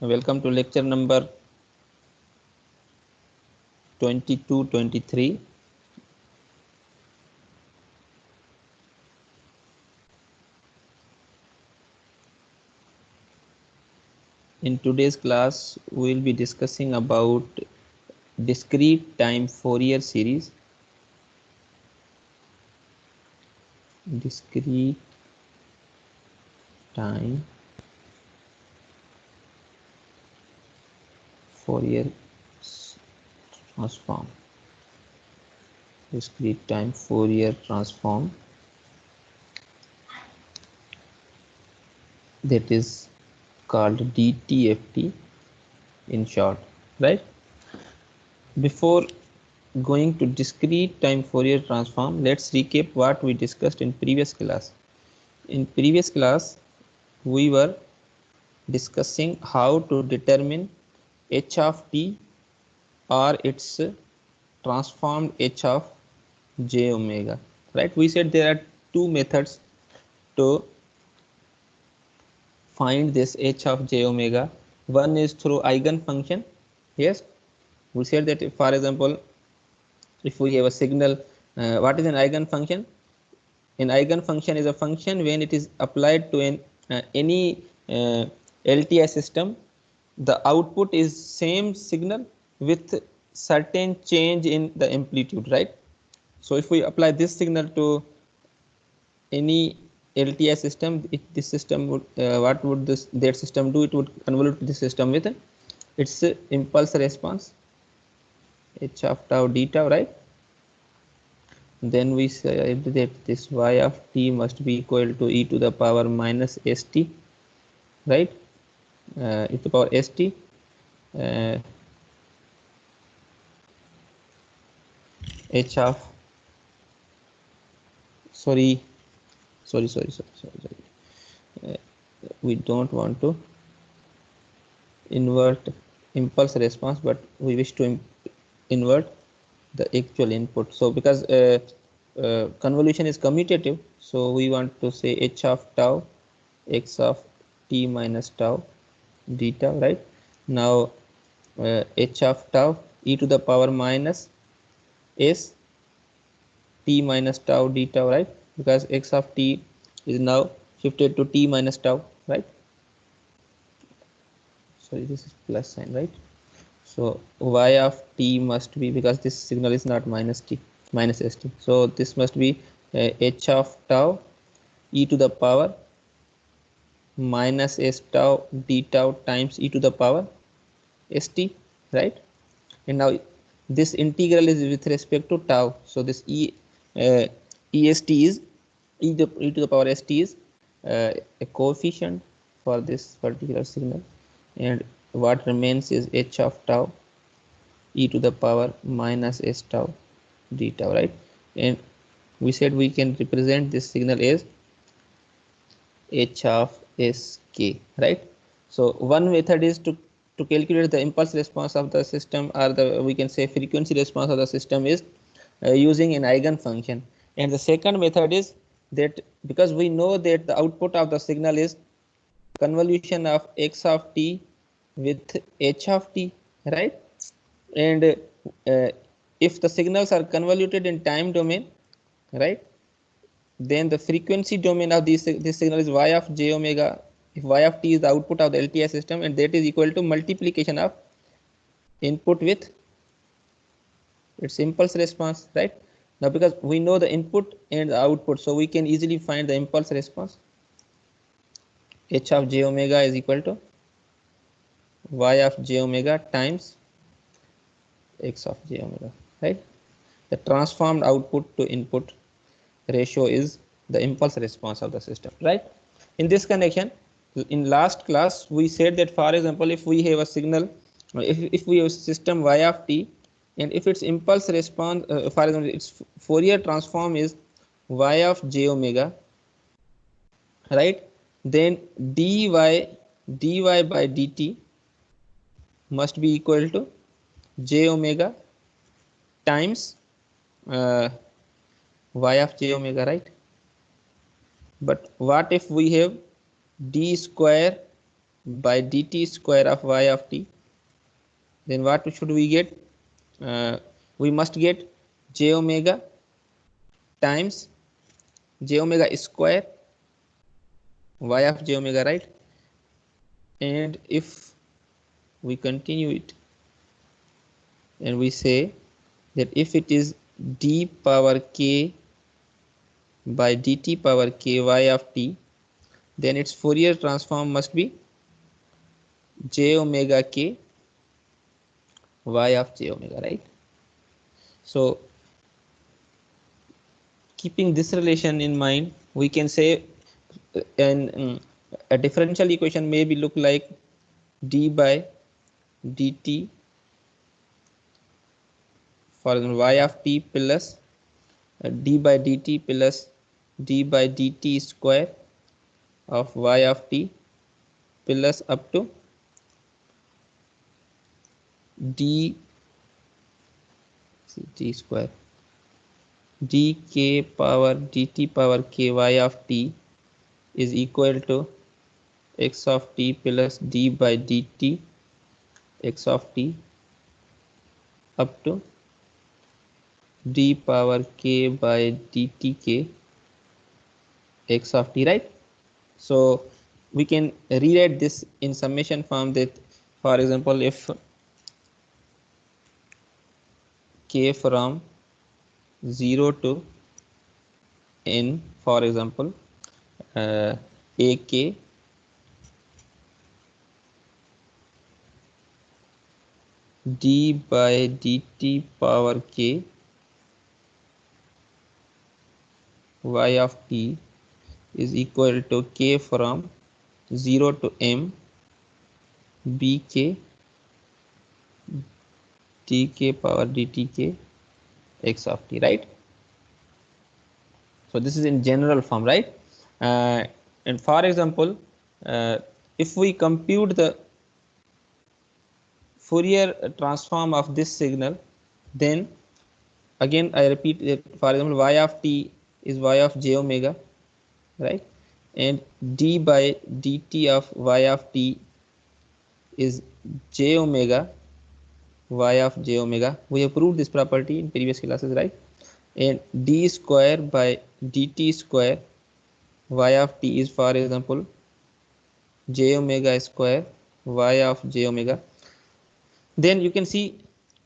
Welcome to lecture number 22-23. In today's class, we will be discussing about discrete time Fourier series. Discrete time Fourier transform. Discrete time Fourier transform, that is called DTFT in short, right? Before going to discrete time Fourier transform, let's recap what we discussed in previous class. In previous class, we were discussing how to determine h of t or its transformed h of j omega, right? We said there are two methods to find this h of j omega. One is through eigenfunction. Yes, we said that if, for example, if we have a signal, what is an eigenfunction? An eigenfunction is a function when it is applied to any LTI system, the output is same signal with certain change in the amplitude, right? So if we apply this signal to any LTI system, this system would what would that system do? It would convolute the system with its impulse response h of tau d tau, right? Then we said that this y of t must be equal to e to the power minus st, right? E to the power st. H of sorry, we don't want to invert impulse response, but we wish to invert the actual input. So because convolution is commutative, so we want to say h of tau x of t minus tau d tau, right? Now h of tau e to the power minus s t minus tau d tau, right? Because x of t is now shifted to t minus tau, right? Sorry, this is plus sign, right? So y of t must be, because this signal is not minus t, minus st, so this must be h of tau e to the power minus s tau d tau times e to the power st, right? And now this integral is with respect to tau, so this est is e to the power st is a coefficient for this particular signal, and what remains is h of tau e to the power minus s tau d tau, right? And we said we can represent this signal as h of sk, right? So one method is to calculate the impulse response of the system, or the we can say frequency response of the system, is using an eigenfunction. And the second method is that because we know that the output of the signal is convolution of x of t with h of t, right? And if the signals are convoluted in time domain, right, then the frequency domain of this signal is y of j omega, if y of t is the output of the LTI system, and that is equal to multiplication of input with its impulse response, right? Now because we know the input and the output, so we can easily find the impulse response. H of j omega is equal to y of j omega times x of j omega, right? The transformed output to input ratio is the impulse response of the system, right? In this connection, in last class we said that, for example, if we have a signal, if we have a system y of t, and if its impulse response, for example, its Fourier transform is y of j omega, right? Then dy by dt must be equal to j omega times y of j omega, right? But what if we have d square by dt square of y of t, then what should we get? We must get j omega times j omega square y of j omega, right? And if we continue it and we say that if it is d power k by dt power k y of t, then its Fourier transform must be j omega k y of j omega, right? So keeping this relation in mind, we can say a differential equation may be look like d by dt for y of t plus d by dt plus d by dt square of y of t plus up to d square dk power dt power ky of t is equal to x of t plus d by dt x of t up to d power k by dt k x of t, right? So we can rewrite this in summation form that, for example, if k from 0 to n, for example, ak d by dt power k y of t is equal to k from 0 to m bk dk power dtk x of t, right? So this is in general form, right? And for example, if we compute the Fourier transform of this signal, then again I repeat that, for example, y of t is y of j omega, right? And d by dt of y of t is j omega y of j omega. We have proved this property in previous classes, right? And d square by dt square y of t is, for example, j omega square y of j omega. Then you can see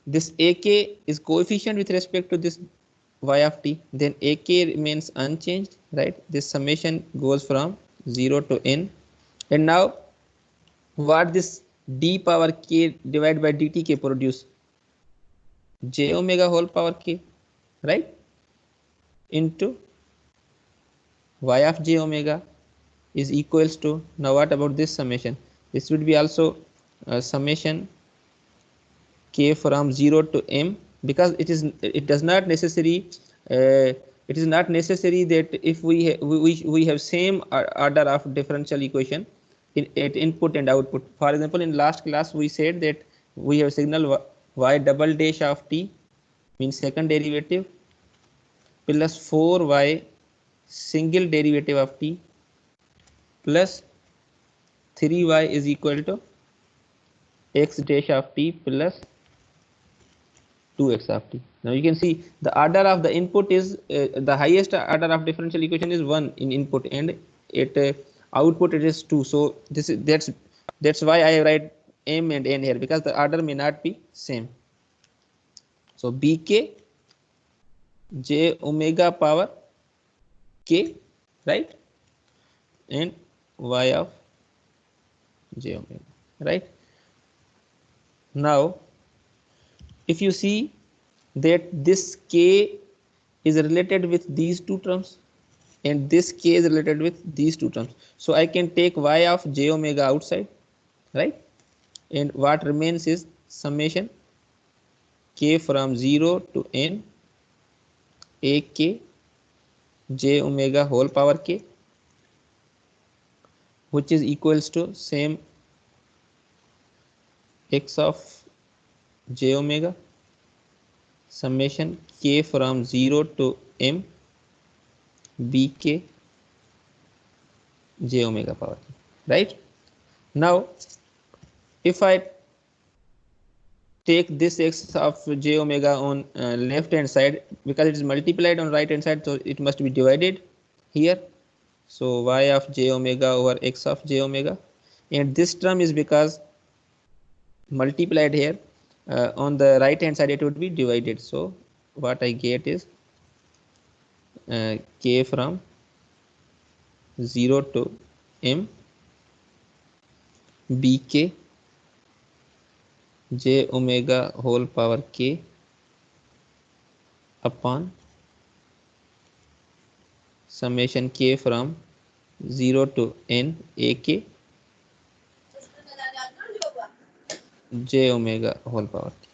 this ak is coefficient with respect to this y of t, then ak remains unchanged, right? This summation goes from 0 to n. And now what this d power k divided by dt k produce? J omega whole power k, right? Into y of j omega is equals to, now what about this summation? This would be also summation k from 0 to m, because it does not necessary it is not necessary that if we have same order of differential equation at input and output. For example, in last class we said that we have signal y double dash of t means second derivative plus 4y single derivative of t plus 3y is equal to x dash of t plus 2x of t. Now you can see the order of the input is the highest order of differential equation is 1 in input, and at output it is 2. So this is that's why I write m and n here, because the order may not be same. So bk j omega power k, right? And y of j omega, right? Now if you see that this k is related with these two terms and this k is related with these two terms, so I can take y of j omega outside, right? And what remains is summation k from 0 to n ak j omega whole power k, which is equals to same x of j omega summation k from 0 to m bk j omega power k, right? Now if I take this x of j omega on left hand side, because it is multiplied on right hand side, so it must be divided here. So y of j omega over x of j omega, and this term is because multiplied here, on the right hand side it would be divided. So what I get is k from 0 to m bk j omega whole power k upon summation k from 0 to n ak j omega whole power k,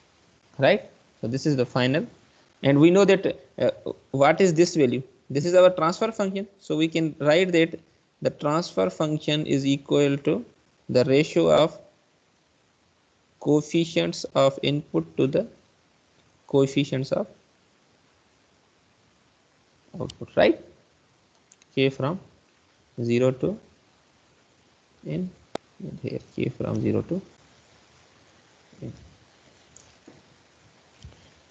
right? So this is the final, and we know that what is this value? This is our transfer function, so we can write that the transfer function is equal to the ratio of coefficients of input to the coefficients of output, right? K from 0 to n, and here k from 0 to n.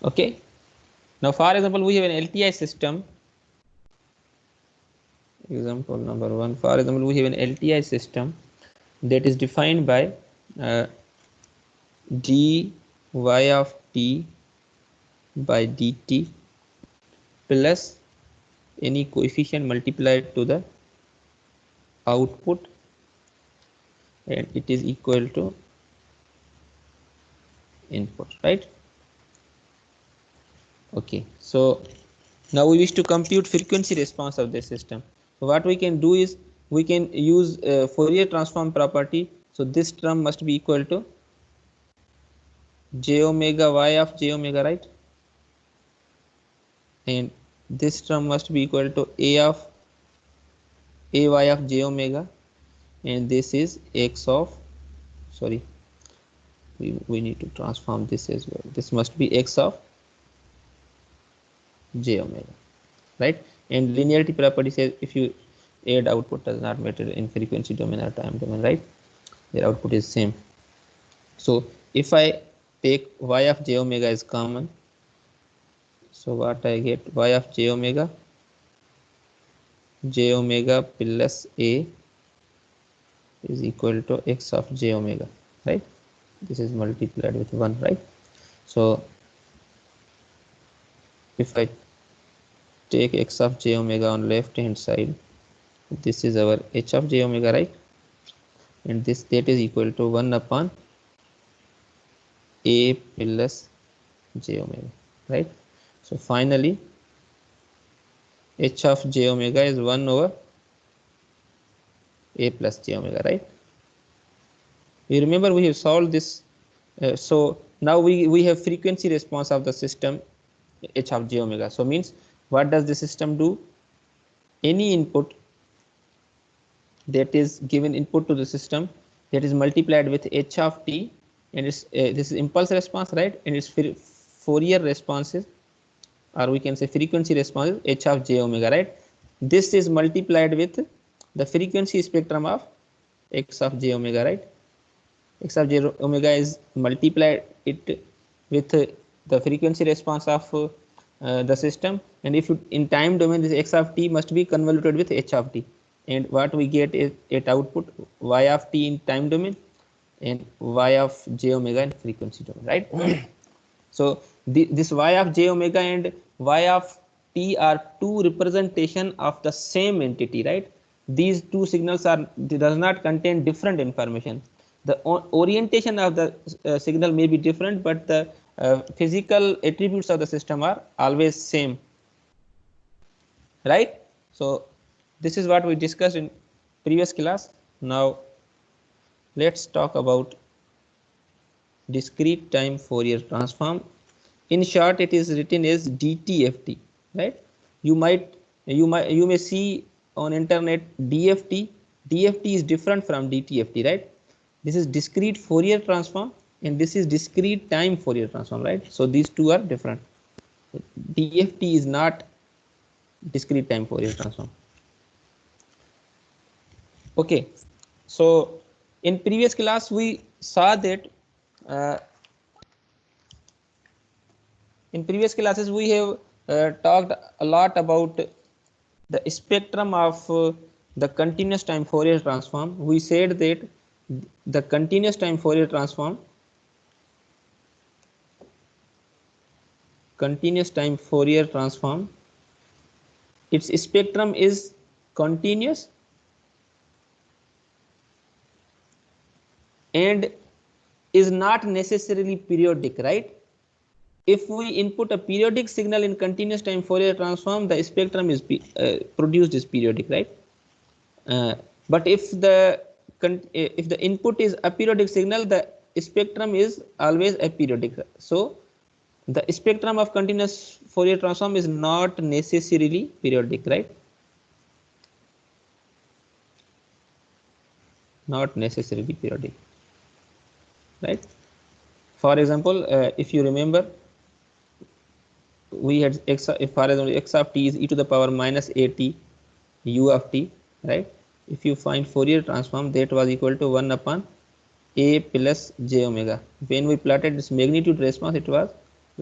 Okay. Now, for example, we have an LTI system. Example number 1. For example, we have an LTI system that is defined by dy of t by dt plus any coefficient multiplied to the output, and it is equal to input, right? Okay, so now we wish to compute frequency response of this system. So what we can do is we can use Fourier transform property. So this term must be equal to j omega y of j omega, right? And this term must be equal to a of ay of j omega, and this is x of, sorry, we need to transform this as well. This must be x of j omega, right? And linearity property says if you add output does not matter in frequency domain or time domain, right? Their output is same. So if I take y of j omega is common, so what I get, y of j omega plus a is equal to x of j omega, right? This is multiplied with 1, right? So if I take x of j omega on left hand side, this is our h of j omega, right? And this, that is equal to 1 upon a plus j omega, right? So finally h of j omega is 1 over a plus j omega, right? You remember we have solved this. So now we have frequency response of the system h of j omega. So means what does the system do? Any input that is given input to the system that is multiplied with h of t, and it's this is impulse response, right? And its Fourier responses, or we can say frequency response, is h of j omega, right? This is multiplied with the frequency spectrum of x of j omega, right? X of j omega is multiplied it with the frequency response of the system, and if you, in time domain, this x of t must be convoluted with h of t, and what we get is at output y of t in time domain and y of j omega in frequency domain, right? So this y of j omega and y of t are two representation of the same entity, right? These two signals are, does not contain different information. The orientation of the signal may be different, but the physical attributes of the system are always same, right? So this is what we discussed in previous class. Now let's talk about discrete time Fourier transform. In short, it is written as DTFT, right? You may see on internet DFT. DFT is different from DTFT, right? This is discrete Fourier transform, and this is discrete time Fourier transform, right? So these two are different. DFT is not discrete time Fourier transform. Okay, so In previous class we saw that uh, in previous classes we have talked a lot about the spectrum of the continuous time Fourier transform. We said that the continuous time Fourier transform its spectrum is continuous and is not necessarily periodic, right? If we input a periodic signal in continuous time Fourier transform, the spectrum is produced is periodic, right? But if the input is a periodic signal, the spectrum is always aperiodic. So the spectrum of continuous Fourier transform is not necessarily periodic, right? Not necessarily periodic, right? For example, if you remember, we had x, if for example x of t is e to the power minus at u of t, right? If you find Fourier transform, that was equal to 1 upon a plus j omega. When we plotted this magnitude response, it was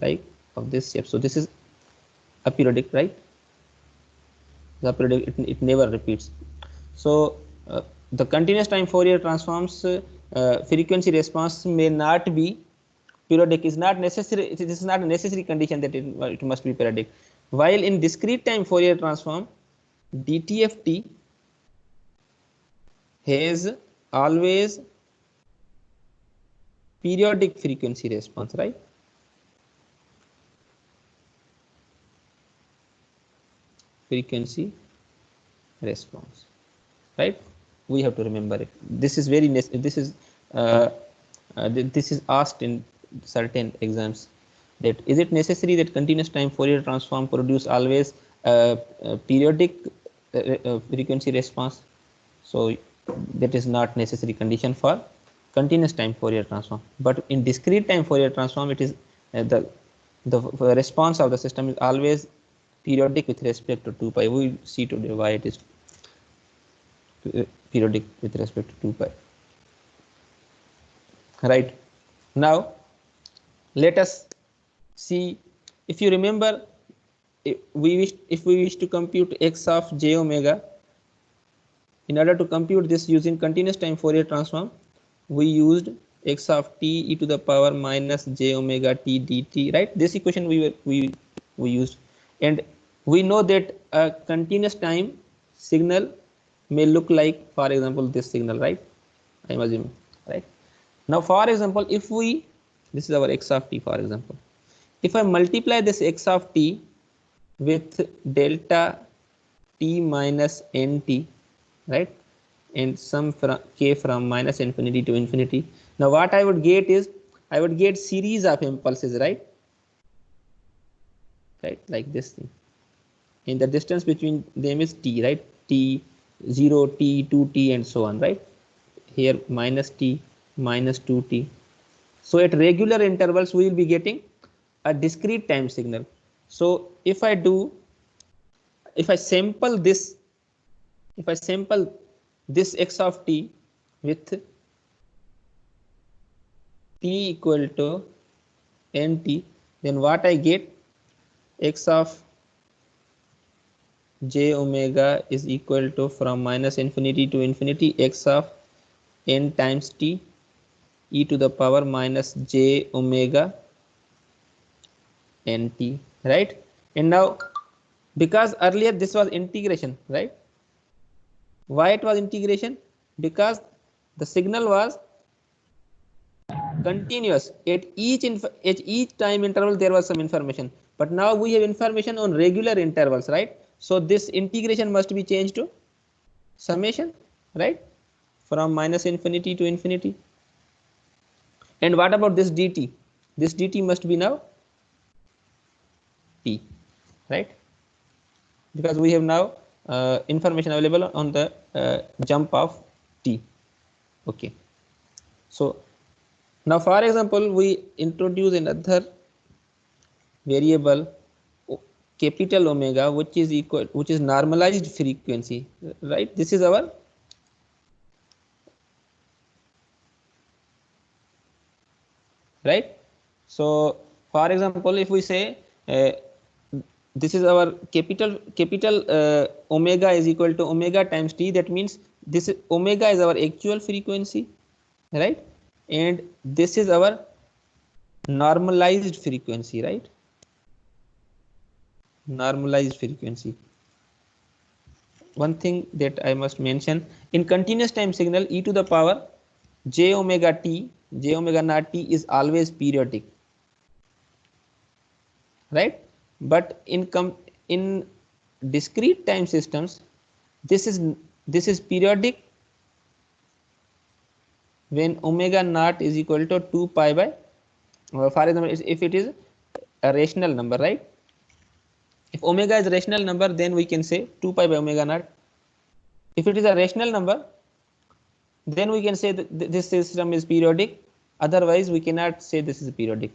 like of this shape. So this is aperiodic, right? The aperiodic, it never repeats. So the continuous time Fourier transforms frequency response may not be periodic. Is not necessary. This is not a necessary condition that it must be periodic. While in discrete time Fourier transform, DTFT has always periodic frequency response, right? Frequency response, right? We have to remember it. This is very this is asked in certain exams, that is it necessary that continuous time Fourier transform produce always periodic frequency response? So that is not necessary condition for continuous time Fourier transform. But in discrete time Fourier transform, it is the response of the system is always periodic with respect to 2 pi. We will see today why it is periodic with respect to 2 pi. Right. Now let us see, if you remember, if we wish to compute x of j omega, in order to compute this using continuous time Fourier transform, we used x of t e to the power minus j omega t dt, right? This equation we used, and we know that a continuous time signal may look like, for example, this signal, right? I am assuming, right? Now, for example, if we, this is our x of t, for example, if I multiply this x of t with delta t minus nt, right, and some from k from minus infinity to infinity, now what I would get is, I would get series of impulses, right, like this thing, and the distance between them is t, right? T 0, t 2t, and so on, right? Here minus t, minus 2t. So at regular intervals we will be getting a discrete time signal. So if I sample this x of t with t equal to nt, then what I get, x of j omega is equal to, from minus infinity to infinity, x of n times t e to the power minus j omega nt, right? And now, because earlier this was integration, right? Why it was integration? Because the signal was continuous. At each time interval there was some information, but now we have information on regular intervals, right? So this integration must be changed to summation, right, from minus infinity to infinity. And what about this dt? This dt must be now t, right, because we have now information available on the jump of t. Okay, so now for example we introduce another variable capital omega, which is normalized frequency, right? This is our right? So for example, if we say this is our capital omega is equal to omega times t, that means this omega is our actual frequency, right? And this is our normalized frequency, right? Normalized frequency. One thing that I must mention, in continuous time signal, e to the power j omega naught t is always periodic, right? But in discrete time systems, this is periodic when omega naught is equal to 2 pi by, for example, if it is a rational number, right? If omega is a rational number, then we can say 2 pi by omega naught. If it is a rational number, then we can say that this system is periodic. Otherwise, we cannot say this is periodic.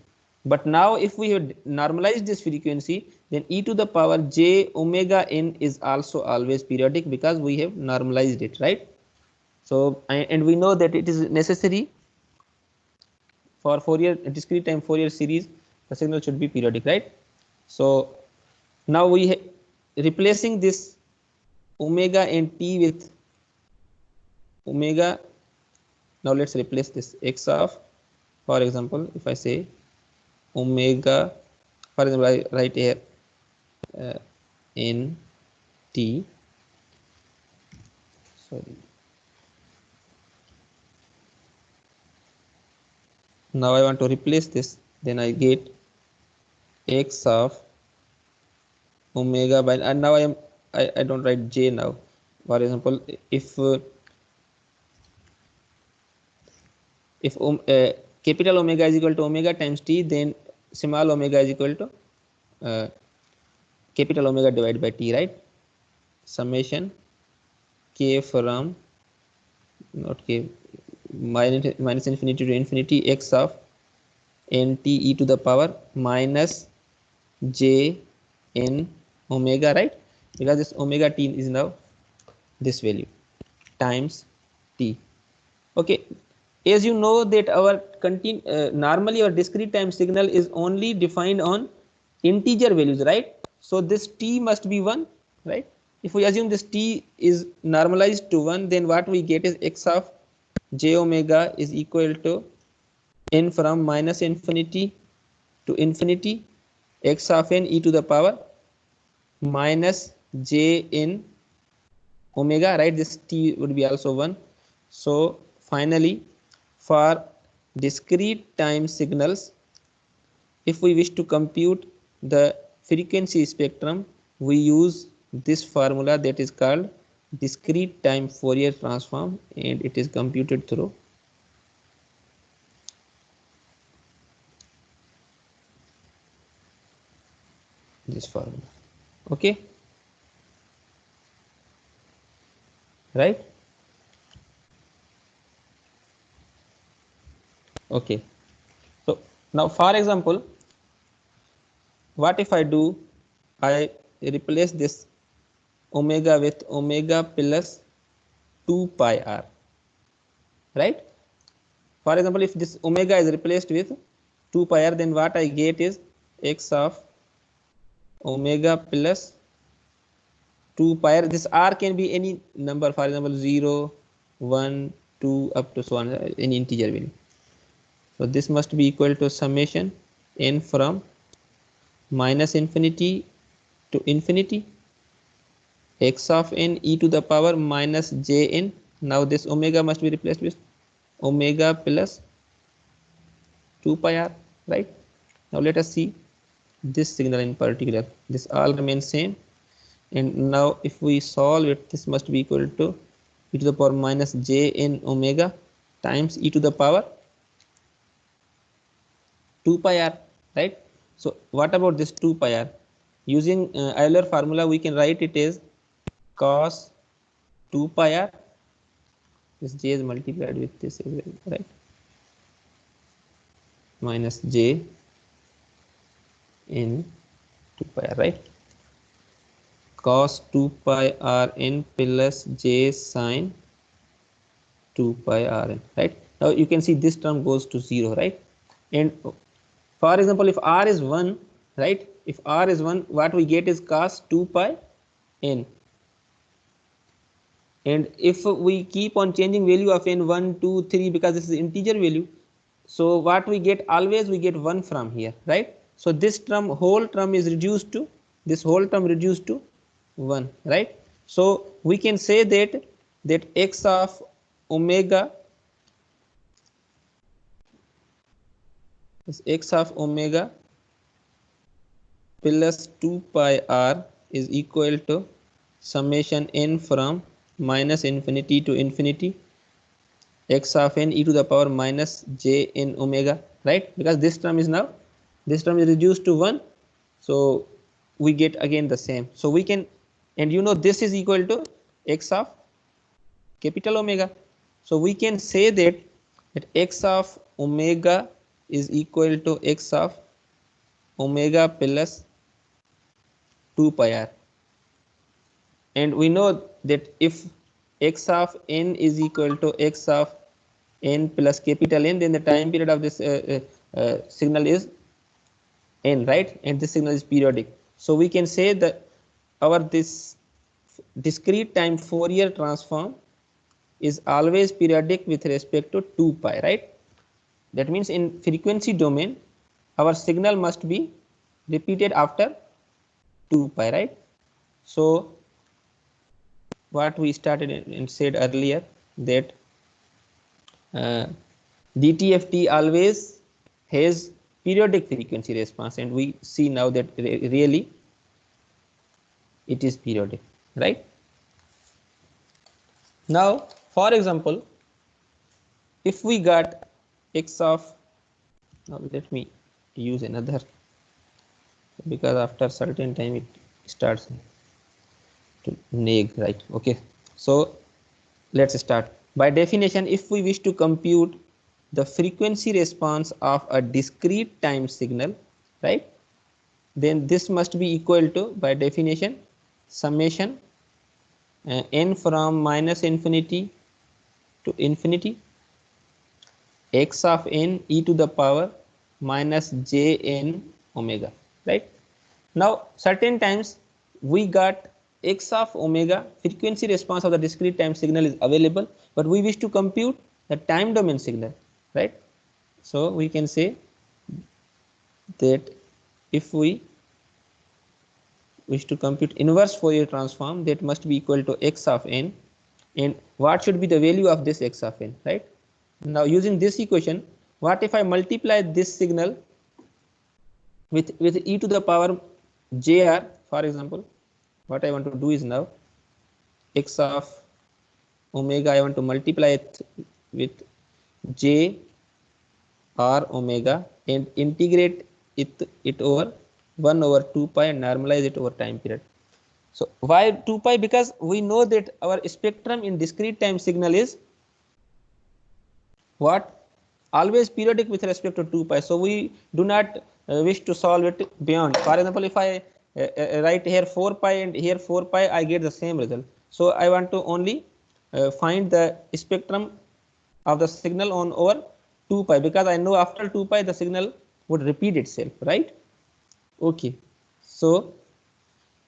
But now, if we have normalized this frequency, then e to the power j omega n is also always periodic because we have normalized it, right? So, and we know that it is necessary for Fourier discrete time Fourier series, the signal should be periodic, right? So now we replacing this omega and t with omega. Now let's replace this x of, for example, if I say omega, for example, I write here n t, sorry. Now I want to replace this, then I get x of omega by, and now I don't write j now. For example, if capital omega is equal to omega times t, then small omega is equal to capital omega divided by t, right? Summation k from, not k, minus infinity to infinity, x of nt e to the power minus j n omega, right? Because this omega t is now this value times t. Okay, as you know that our normally our discrete time signal is only defined on integer values, right? So this t must be 1, right? If we assume this t is normalized to 1, then what we get is x of j omega is equal to n from minus infinity to infinity, x of n e to the power minus j n omega, right? This t would be also 1. So finally, for discrete time signals, if we wish to compute the frequency spectrum, we use this formula that is called discrete time Fourier transform, and it is computed through this formula. Okay, right? Okay, so now for example, what if I do, I replace this omega with omega plus 2 pi r, right? For example, if this omega is replaced with 2 pi r, then what I get is x of omega plus 2 pi r. This r can be any number, for example 0, 1, 2 up to so on, any integer value. So this must be equal to summation n from minus infinity to infinity, x of n e to the power minus j n. Now this omega must be replaced with omega plus 2 pi r, right? Now let us see this signal in particular. This all remains same, and now if we solve it, this must be equal to e to the power minus j n omega times e to the power 2 pi r, right? So what about this 2 pi r? Using Euler formula, we can write it as cos 2 pi r. This j is multiplied with this as well, right? Minus j in 2 pi r, right? Cos 2 pi r n plus j sine 2 pi r n, right? Now you can see this term goes to 0, right? And for example, if r is 1, right, if r is 1, what we get is cos 2 pi n. And if we keep on changing value of n 1, 2, 3, because this is integer value, so what we get, always we get 1 from here, right? So this term, whole term is reduced to, this whole term reduced to 1, right? So we can say that x of omega is x of omega plus 2 pi r is equal to summation n from minus infinity to infinity x of n e to the power minus j n omega, right? Because this term is now, this term is reduced to 1, so we get again the same. So we can, and you know this is equal to x of capital omega. So we can say that x of omega is equal to x of omega plus 2 pi r. And we know that if x of n is equal to x of n plus capital N, then the time period of this signal is n, right? And this signal is periodic. So we can say that our this discrete time Fourier transform is always periodic with respect to 2 pi, right? That means in frequency domain, our signal must be repeated after 2 pi, right? So what we started and said earlier, that DTFT always has periodic frequency response, and we see now that really it is periodic, right? Now, for example, if we got x of, now let me use another, because after certain time it starts to neg, right? Okay, so let's start. By definition, if we wish to compute the frequency response of a discrete time signal, right, then this must be equal to, by definition, summation n from minus infinity to infinity x of n e to the power minus j n omega, right? Now certain times we got x of omega, frequency response of the discrete time signal is available, but we wish to compute the time domain signal, right? So we can say that if we wish to compute inverse Fourier transform, that must be equal to x of n, and what should be the value of this x of n, right? Now using this equation, what if I multiply this signal with e to the power jr, for example? What I want to do is, now x of omega I want to multiply it with j r omega and integrate it over 1 over 2 pi and normalize it over time period. So why 2 pi? Because we know that our spectrum in discrete time signal is what? Always periodic with respect to 2 pi. So we do not wish to solve it beyond. For example, if I write here 4 pi and here 4 pi, I get the same result. So I want to only find the spectrum of the signal on over 2 pi, because I know after 2 pi the signal would repeat itself, right? Okay. So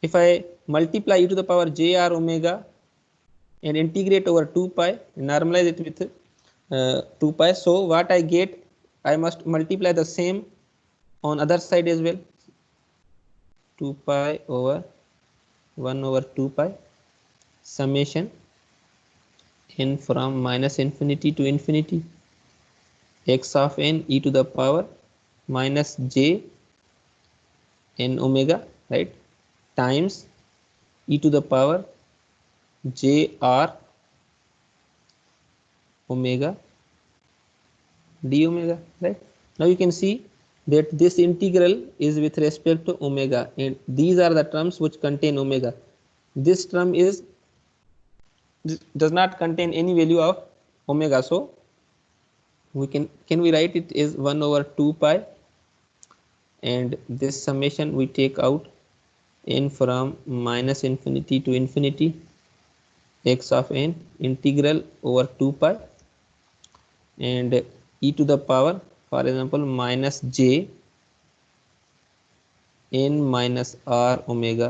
if I multiply e to the power j r omega and integrate over 2 pi, normalize it with 2 pi. So what I get, I must multiply the same on other side as well. 2 pi over 1 over 2 pi summation n from minus infinity to infinity x of n e to the power minus j n omega, right, times e to the power j r omega d omega, right? Now you can see that this integral is with respect to omega, and these are the terms which contain omega. This term does not contain any value of omega, so we can we write it as 1 over 2 pi, and this summation we take out n from minus infinity to infinity x of n integral over 2 pi and e to the power, for example, minus j n minus r omega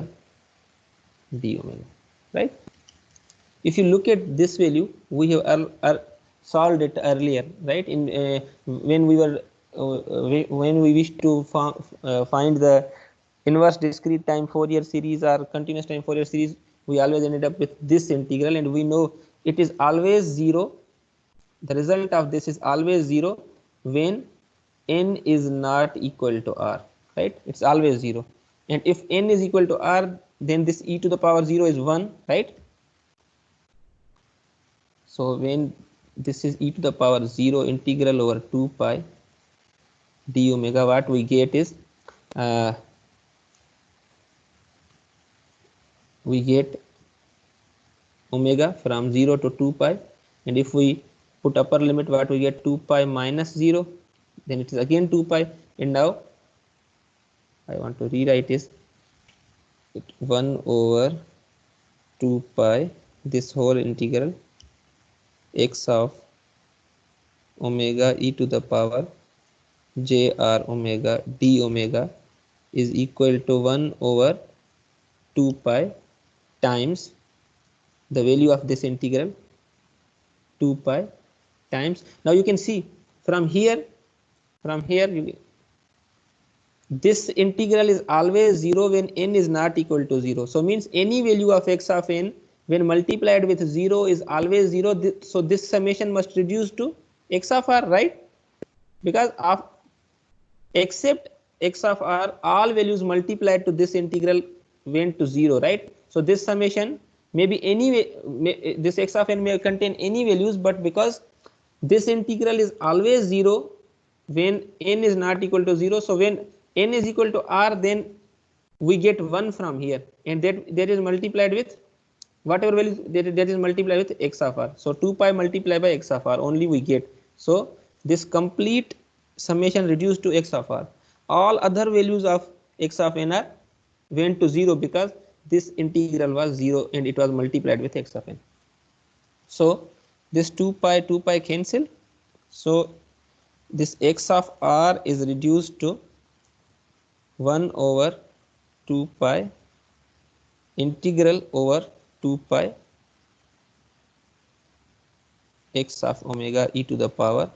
d omega, right? If you look at this value, we have solved it earlier, right? In when we were when we wish to find the inverse discrete time Fourier series or continuous time Fourier series, we always ended up with this integral, and we know it is always 0. The result of this is always 0 when n is not equal to r, right? It's always 0. And if n is equal to r, then this e to the power 0 is 1, right? So when this is e to the power 0 integral over 2 pi d omega, what we get is we get omega from 0 to 2 pi, and if we put upper limit, what we get 2 pi minus 0, then it is again 2 pi, and now I want to rewrite is it 1 over 2 pi this whole integral x of omega e to the power j r omega d omega is equal to 1 over 2 pi times the value of this integral 2 pi times. Now you can see from here this integral is always 0 when n is not equal to 0. So means any value of x of n when multiplied with 0 is always 0. So this summation must reduce to x of r, right? Because of except x of r, all values multiplied to this integral went to 0, right? So this summation may be this x of n may contain any values, but because this integral is always 0 when n is not equal to 0, so when n is equal to r, then we get 1 from here, and that is multiplied with whatever value that is multiplied with x of r. So 2 pi multiplied by x of r only we get. So this complete summation reduced to x of r. All other values of x of n are went to 0 because this integral was 0 and it was multiplied with x of n. So this 2 pi cancel. So this x of r is reduced to 1 over 2 pi integral over 2 pi x of omega e to the power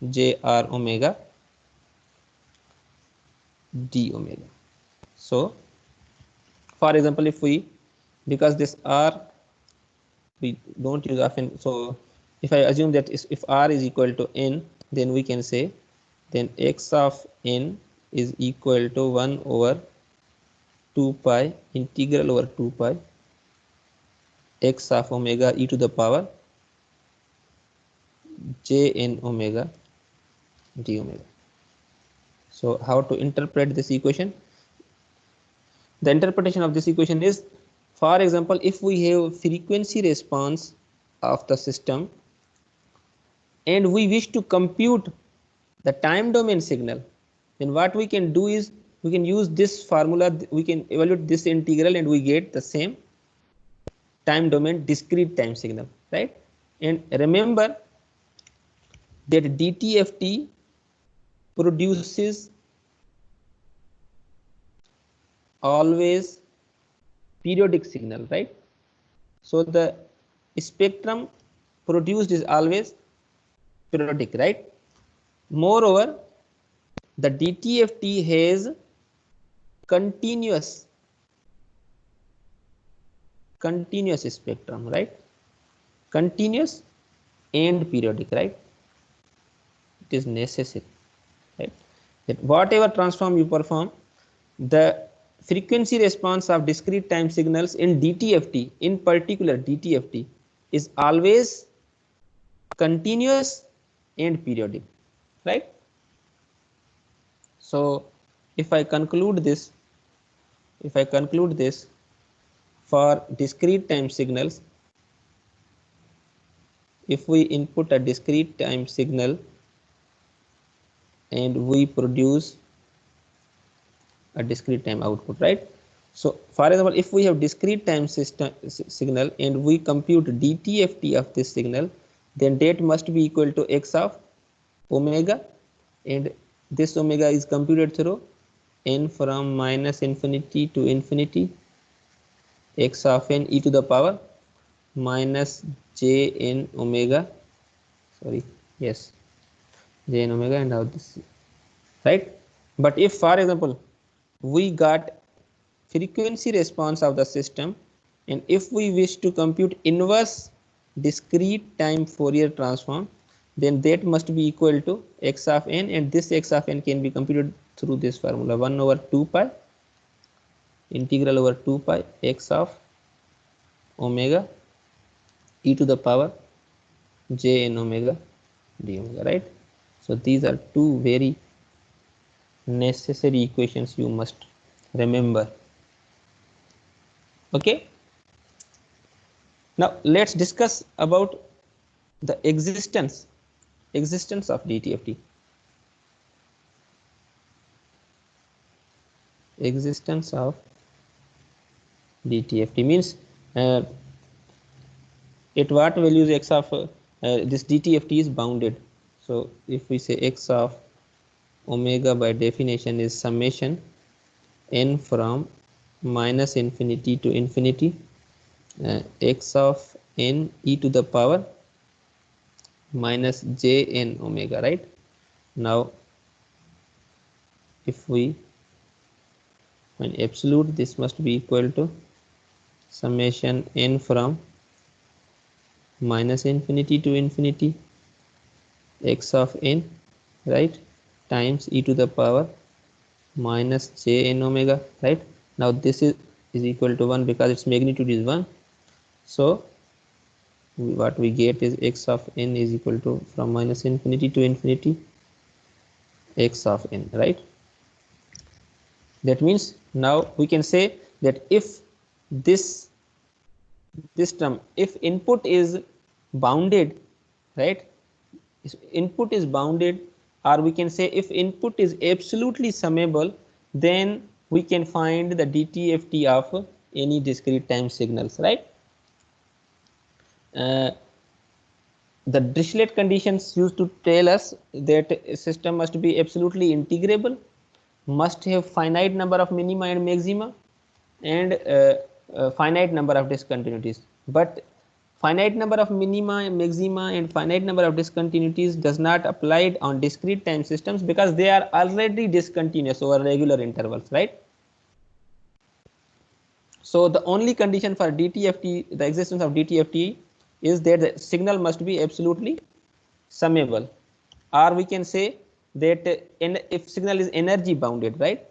j r omega d omega. So for example, if we, because this r we don't use often, so if I assume that if r is equal to n, then we can say then x of n is equal to 1 over 2 pi integral over 2 pi x of omega e to the power j n omega d omega. So how to interpret this equation? The interpretation of this equation is, for example, if we have frequency response of the system and we wish to compute the time domain signal, then what we can do is we can use this formula, we can evaluate this integral and we get the same time domain discrete time signal, right? And remember that DTFT produces always periodic signal, right? So the spectrum produced is always periodic, right? Moreover, the DTFT has continuous spectrum, right? Continuous and periodic, right? It is necessary, right? That whatever transform you perform, the frequency response of discrete time signals in DTFT, in particular DTFT, is always continuous and periodic, right? So if I conclude this for discrete time signals, if we input a discrete time signal and we produce a discrete time output, right? So for example, if we have discrete time signal and we compute DTFT of this signal, then that must be equal to x of omega and this omega is computed through n from minus infinity to infinity x of n e to the power minus j n omega, sorry, yes, j n omega, and now this, right? But if, for example, we got frequency response of the system, and if we wish to compute inverse discrete time Fourier transform, then that must be equal to x of n, and this x of n can be computed through this formula 1 over 2 pi integral over 2 pi x of omega e to the power j n omega d omega, right? So these are two very necessary equations you must remember. Okay, now let's discuss about the existence of DTFT. Existence of DTFT means at what values x of this DTFT is bounded. So if we say x of omega by definition is summation n from minus infinity to infinity x of n e to the power minus j n omega, right? Now if we find absolute, this must be equal to summation n from minus infinity to infinity x of n, right, times e to the power minus j n omega, right? Now this is equal to 1 because its magnitude is 1. So what we get is x of n is equal to from minus infinity to infinity x of n, right? That means now we can say that if this term, if input is bounded, right, input is bounded, or we can say if input is absolutely summable, then we can find the DTFT of any discrete time signals, right? The Dirichlet conditions used to tell us that a system must be absolutely integrable, must have finite number of minima and maxima, and finite number of discontinuities. But finite number of minima, maxima, and finite number of discontinuities does not apply on discrete time systems because they are already discontinuous over regular intervals, right? So the only condition for DTFT, the existence of DTFT, is that the signal must be absolutely summable, or we can say that if signal is energy bounded, right?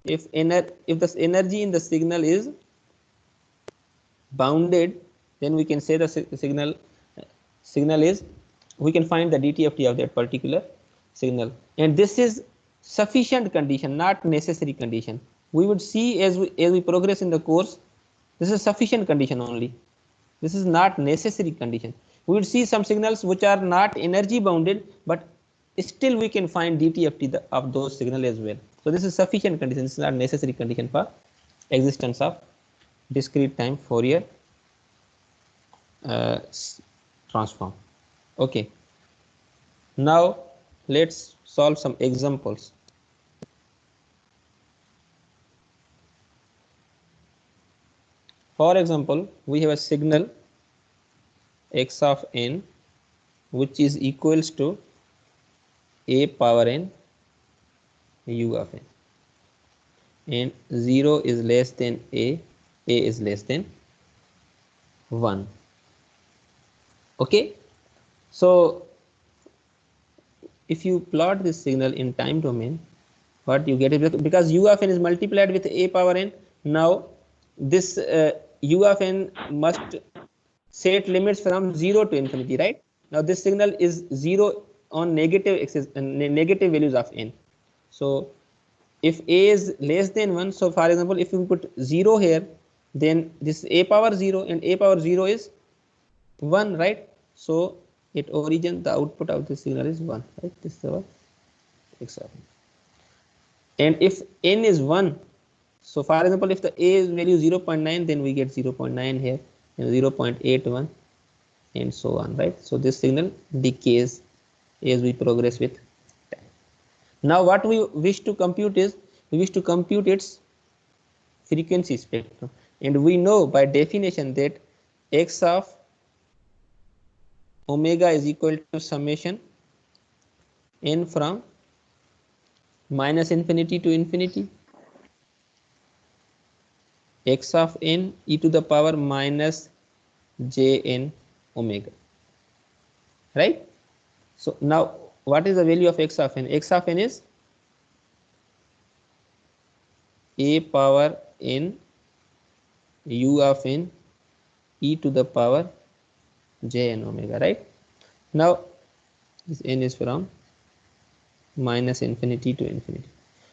If the energy in the signal is bounded, then we can say the signal is, we can find the DTFT of that particular signal, and this is sufficient condition, not necessary condition. We would see as we progress in the course, this is sufficient condition only. This is not necessary condition. We would see some signals which are not energy bounded, but still we can find DTFT of those signal as well. So this is sufficient condition. This is not necessary condition for existence of discrete time Fourier transform. Okay. Now let's solve some examples. For example, we have a signal x of n which is equals to a power n u of n, and 0 is less than a is less than 1. Okay, so if you plot this signal in time domain, what you get is, because u of n is multiplied with a power n, now this u of n must set limits from 0 to infinity, right? Now this signal is 0 on negative axis, negative values of n. So if a is less than 1, so for example, if you put 0 here, then this a power 0, and a power 0 is 1, right? So at origin, the output of this signal is 1, right? This is our x of n. And if n is 1, so for example, if the a value is 0.9, then we get 0.9 here, and 0.81, and so on, right? So this signal decays as we progress with time. Now what we wish to compute is, we wish to compute its frequency spectrum, and we know by definition that x of omega is equal to summation n from minus infinity to infinity x of n e to the power minus j n omega, right? So now what is the value of x of n? X of n is a power n u of n e to the power j n omega, right? Now this n is from minus infinity to infinity.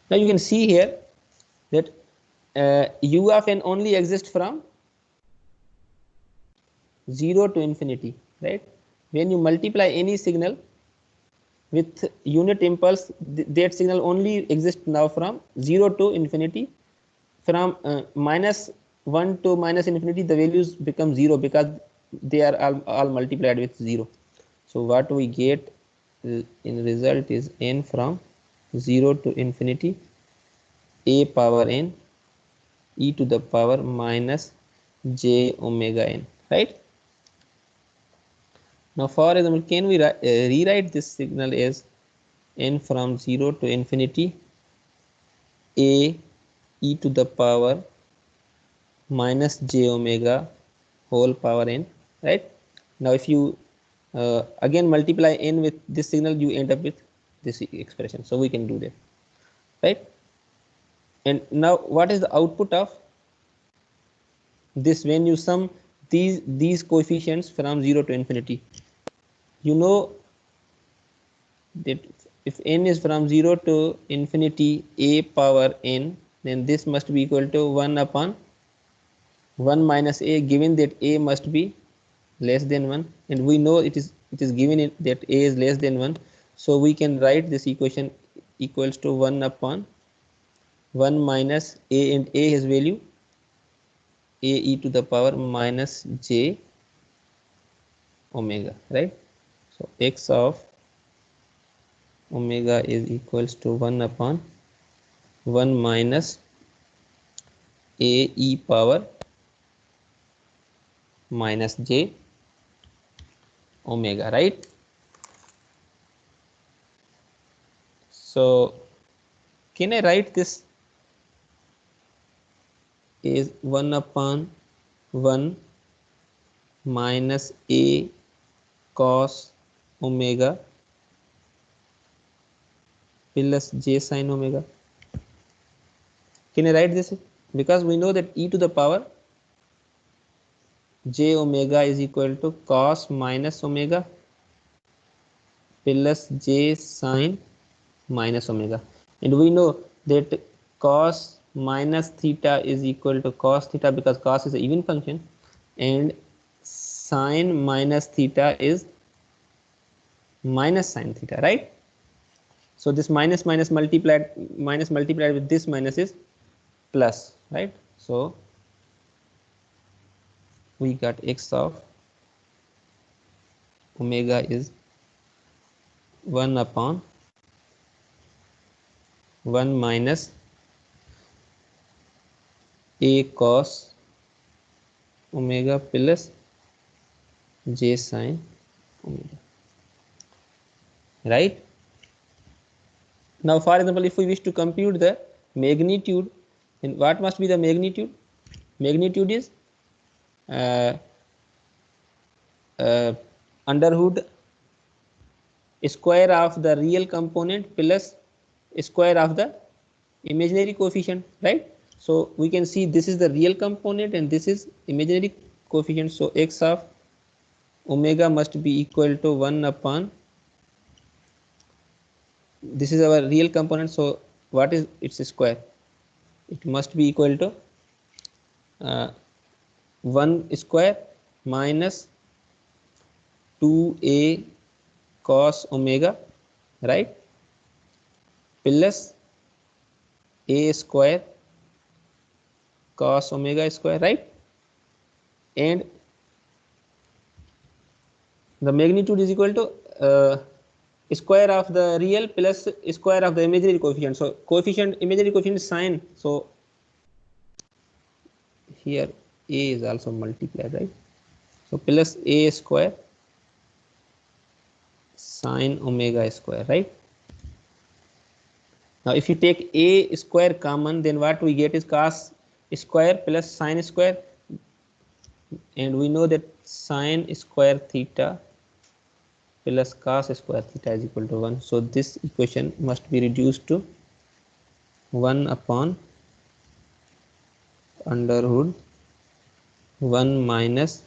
Now you can see here that u of n only exists from 0 to infinity, right? When you multiply any signal with unit impulse, that signal only exists now from 0 to infinity. From minus 1 to minus infinity, the values become 0 because they are all multiplied with 0. So what we get in result is n from 0 to infinity a power n e to the power minus j omega n, right? Now for example, can we rewrite this signal as n from 0 to infinity a e to the power minus j omega whole power n, right? Now if you again multiply n with this signal, you end up with this expression. So we can do that, right? And now what is the output of this when you sum these coefficients from 0 to infinity? You know that if n is from 0 to infinity a power n, then this must be equal to 1 upon 1 minus a, given that a must be less than 1, and we know it is given it that a is less than 1. So we can write this equation equals to 1 upon 1 minus a, and a has value a e to the power minus j omega, right? So x of omega is equals to 1 upon 1 minus a e power minus j omega, right? So can I write this is 1 upon 1 minus a cos omega plus j sin omega? Can I write this? Because we know that e to the power j omega is equal to cos minus omega plus j sin minus omega, and we know that cos minus theta is equal to cos theta because cos is an even function, and sin minus theta is minus sin theta, right? So this minus multiplied with this minus is plus, right? So we got x of omega is 1 upon 1 minus a cos omega plus j sin omega, right? Now for example, if we wish to compute the magnitude, then what must be the magnitude? Magnitude is uh, under root square of the real component plus square of the imaginary coefficient, right? So we can see this is the real component and this is imaginary coefficient. So x of omega must be equal to 1 upon, this is our real component, so what is its square? It must be equal to 1 square minus 2a cos omega, right, plus a square cos omega square, right? And the magnitude is equal to square of the real plus square of the imaginary coefficient. So coefficient, imaginary coefficient is sine. So here a is also multiplied, right? So plus a square sine omega square, right? Now if you take a square common, then what we get is cos square plus sine square, and we know that sine square theta plus cos square theta is equal to 1. So this equation must be reduced to 1 upon under root 1 minus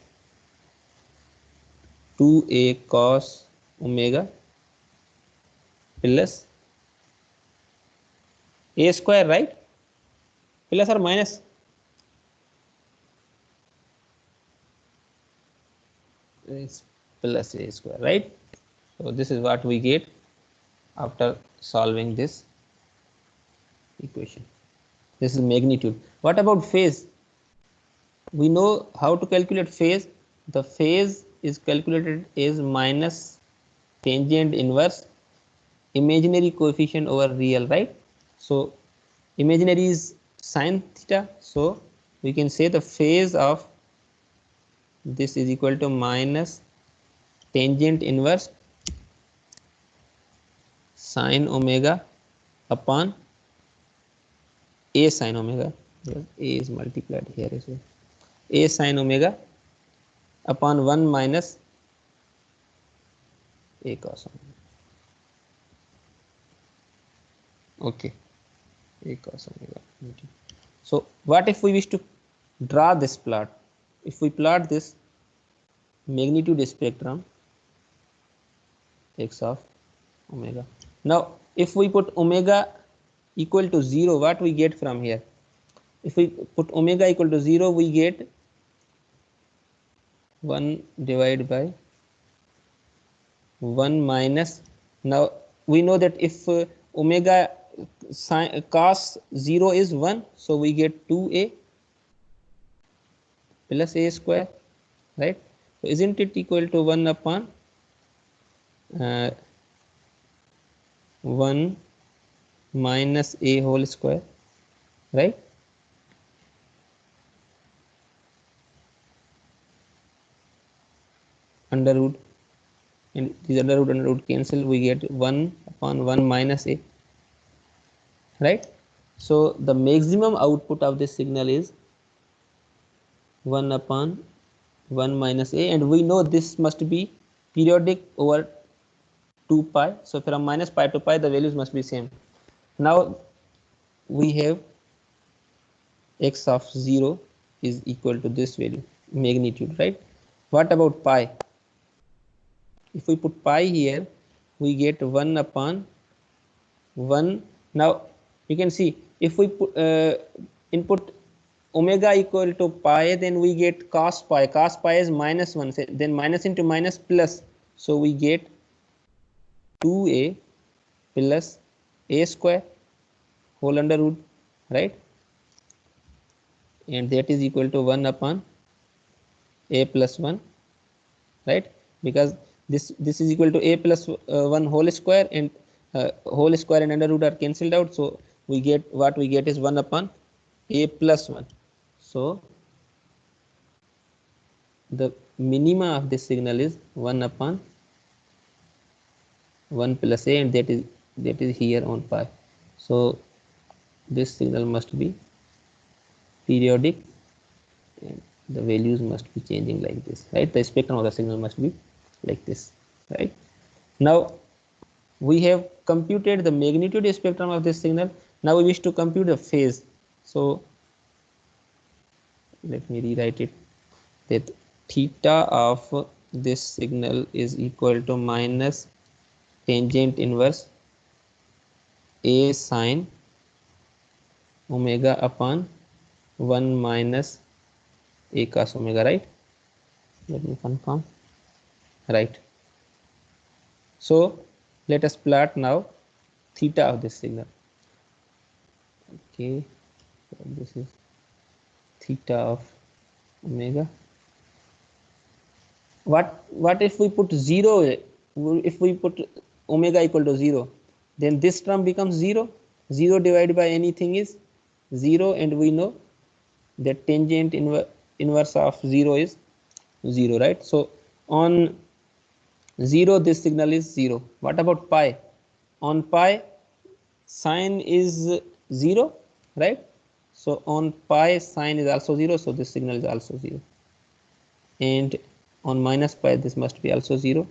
2a cos omega plus a square, right? Plus or minus? It's plus a square, right? So this is what we get after solving this equation. This is magnitude. What about phase? We know how to calculate phase. The phase is calculated as minus tangent inverse imaginary coefficient over real, right? So imaginary is sine theta, so we can say the phase of this is equal to minus tangent inverse sine omega upon a sine omega, because a is multiplied here as well, a sine omega upon 1 minus a cos omega. Okay, a cos omega. So what if we wish to draw this plot? If we plot this magnitude spectrum x of omega. Now if we put omega equal to 0, what we get from here? If we put omega equal to 0, we get 1 divided by 1 minus. Now we know that if omega cos 0 is 1, so we get 2a plus a square, right? So isn't it equal to 1 upon 1 minus a whole square, right? Under root, and these under root cancel, we get 1 upon 1 minus a, right? So the maximum output of this signal is 1 upon 1 minus a, and we know this must be periodic over 2 pi. So from minus pi to pi, the values must be same. Now we have x of 0 is equal to this value, magnitude, right? What about pi? If we put pi here, we get 1 upon 1. Now you can see if we put input omega equal to pi, then we get cos pi. Cos pi is minus 1, then minus into minus plus, so we get 2a plus a square whole under root, right? And that is equal to 1 upon a plus 1, right? Because this is equal to a plus 1 whole square, and whole square and under root are cancelled out, so we get, what we get is 1 upon a plus 1. So the minima of this signal is 1 upon 1 plus a, and that is here on pi. So this signal must be periodic, and the values must be changing like this, right? The spectrum of the signal must be like this, right? Now we have computed the magnitude spectrum of this signal. Now we wish to compute the phase. So let me rewrite it, that theta of this signal is equal to minus tangent inverse a sine omega upon 1 minus a cos omega, right? Let me confirm, right? So let us plot now theta of this signal. Okay, so this is theta of omega. What if we put 0? If we put omega equal to 0, then this term becomes 0. 0 divided by anything is 0, and we know that tangent inverse of 0 is 0, right? So on 0 this signal is 0. What about pi? On pi sine is 0, right? So on pi sine is also 0, so this signal is also 0. And on minus pi this must be also 0.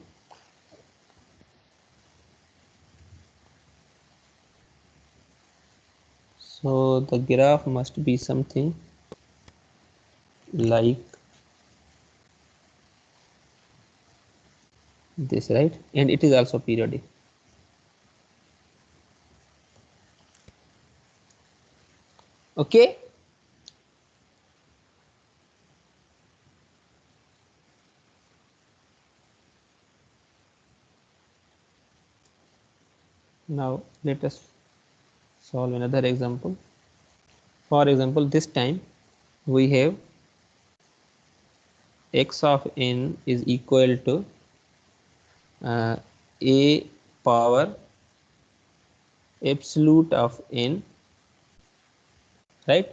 So the graph must be something like this, right? And it is also periodic. Okay. Now let us solve another example. For example, this time we have x of n is equal to a power absolute of n, right?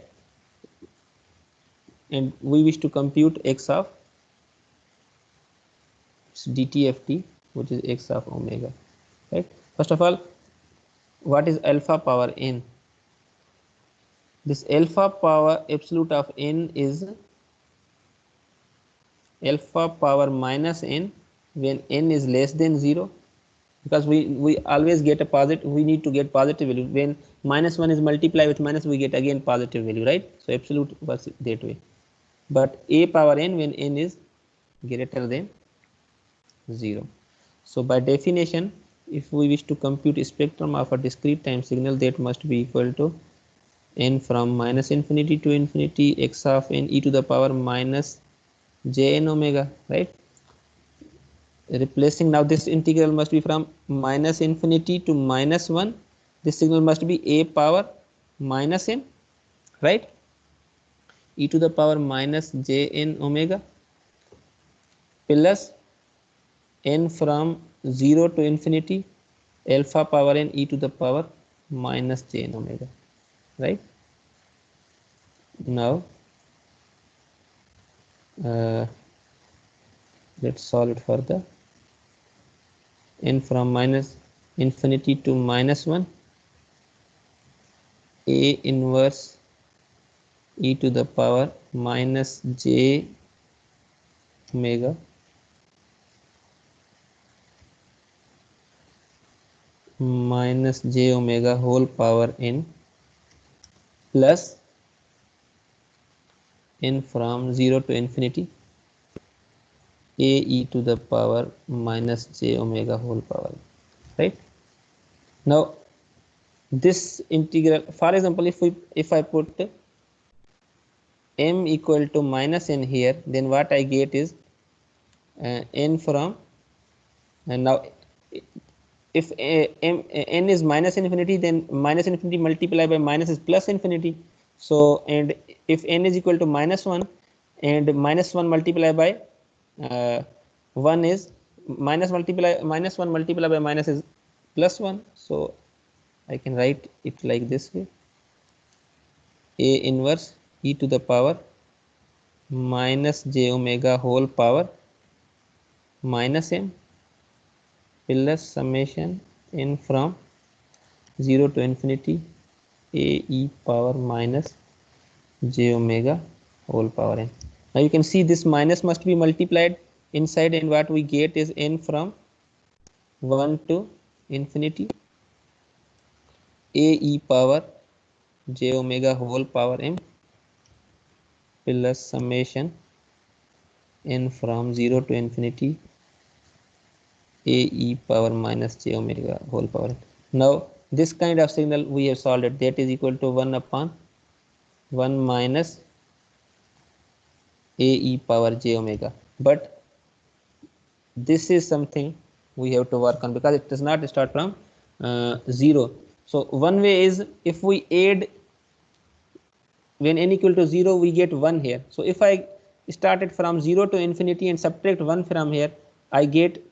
And we wish to compute x of dtft, which is x of omega, right? First of all, what is alpha power n? This alpha power absolute of n is alpha power minus n when n is less than 0, because we always get a positive, we need to get positive value. When minus 1 is multiplied with minus, we get again positive value, right? So absolute was that way. But a power n when n is greater than 0. So by definition, if we wish to compute a spectrum of a discrete time signal, that must be equal to n from minus infinity to infinity x of n e to the power minus j n omega, right? Replacing now, this integral must be from minus infinity to minus 1. This signal must be a power minus n, right? E to the power minus j n omega plus n from 0 to infinity alpha power n e to the power minus j n omega, right? Now let's solve it further. N from minus infinity to minus 1 a inverse e to the power minus j omega minus j omega whole power n plus n from 0 to infinity a e to the power minus j omega whole power, right? Now this integral, for example, if I put m equal to minus n here, then what I get is n from, and now if n is minus infinity, then minus infinity multiplied by minus is plus infinity. So, and if n is equal to minus 1 and minus 1 multiplied by 1 is minus 1 multiplied by minus is plus 1. So I can write it like this way: a inverse e to the power minus j omega whole power minus m plus summation n from 0 to infinity a e power minus j omega whole power n. Now you can see this minus must be multiplied inside, and what we get is n from 1 to infinity a e power j omega whole power m plus summation n from 0 to infinity a e power minus j omega whole power n. Now this kind of signal we have solved it, that is equal to 1 upon 1 minus a e power j omega, but this is something we have to work on because it does not start from 0. So one way is, if we add when n equal to 0, we get 1 here. So if I started from 0 to infinity and subtract 1 from here, I get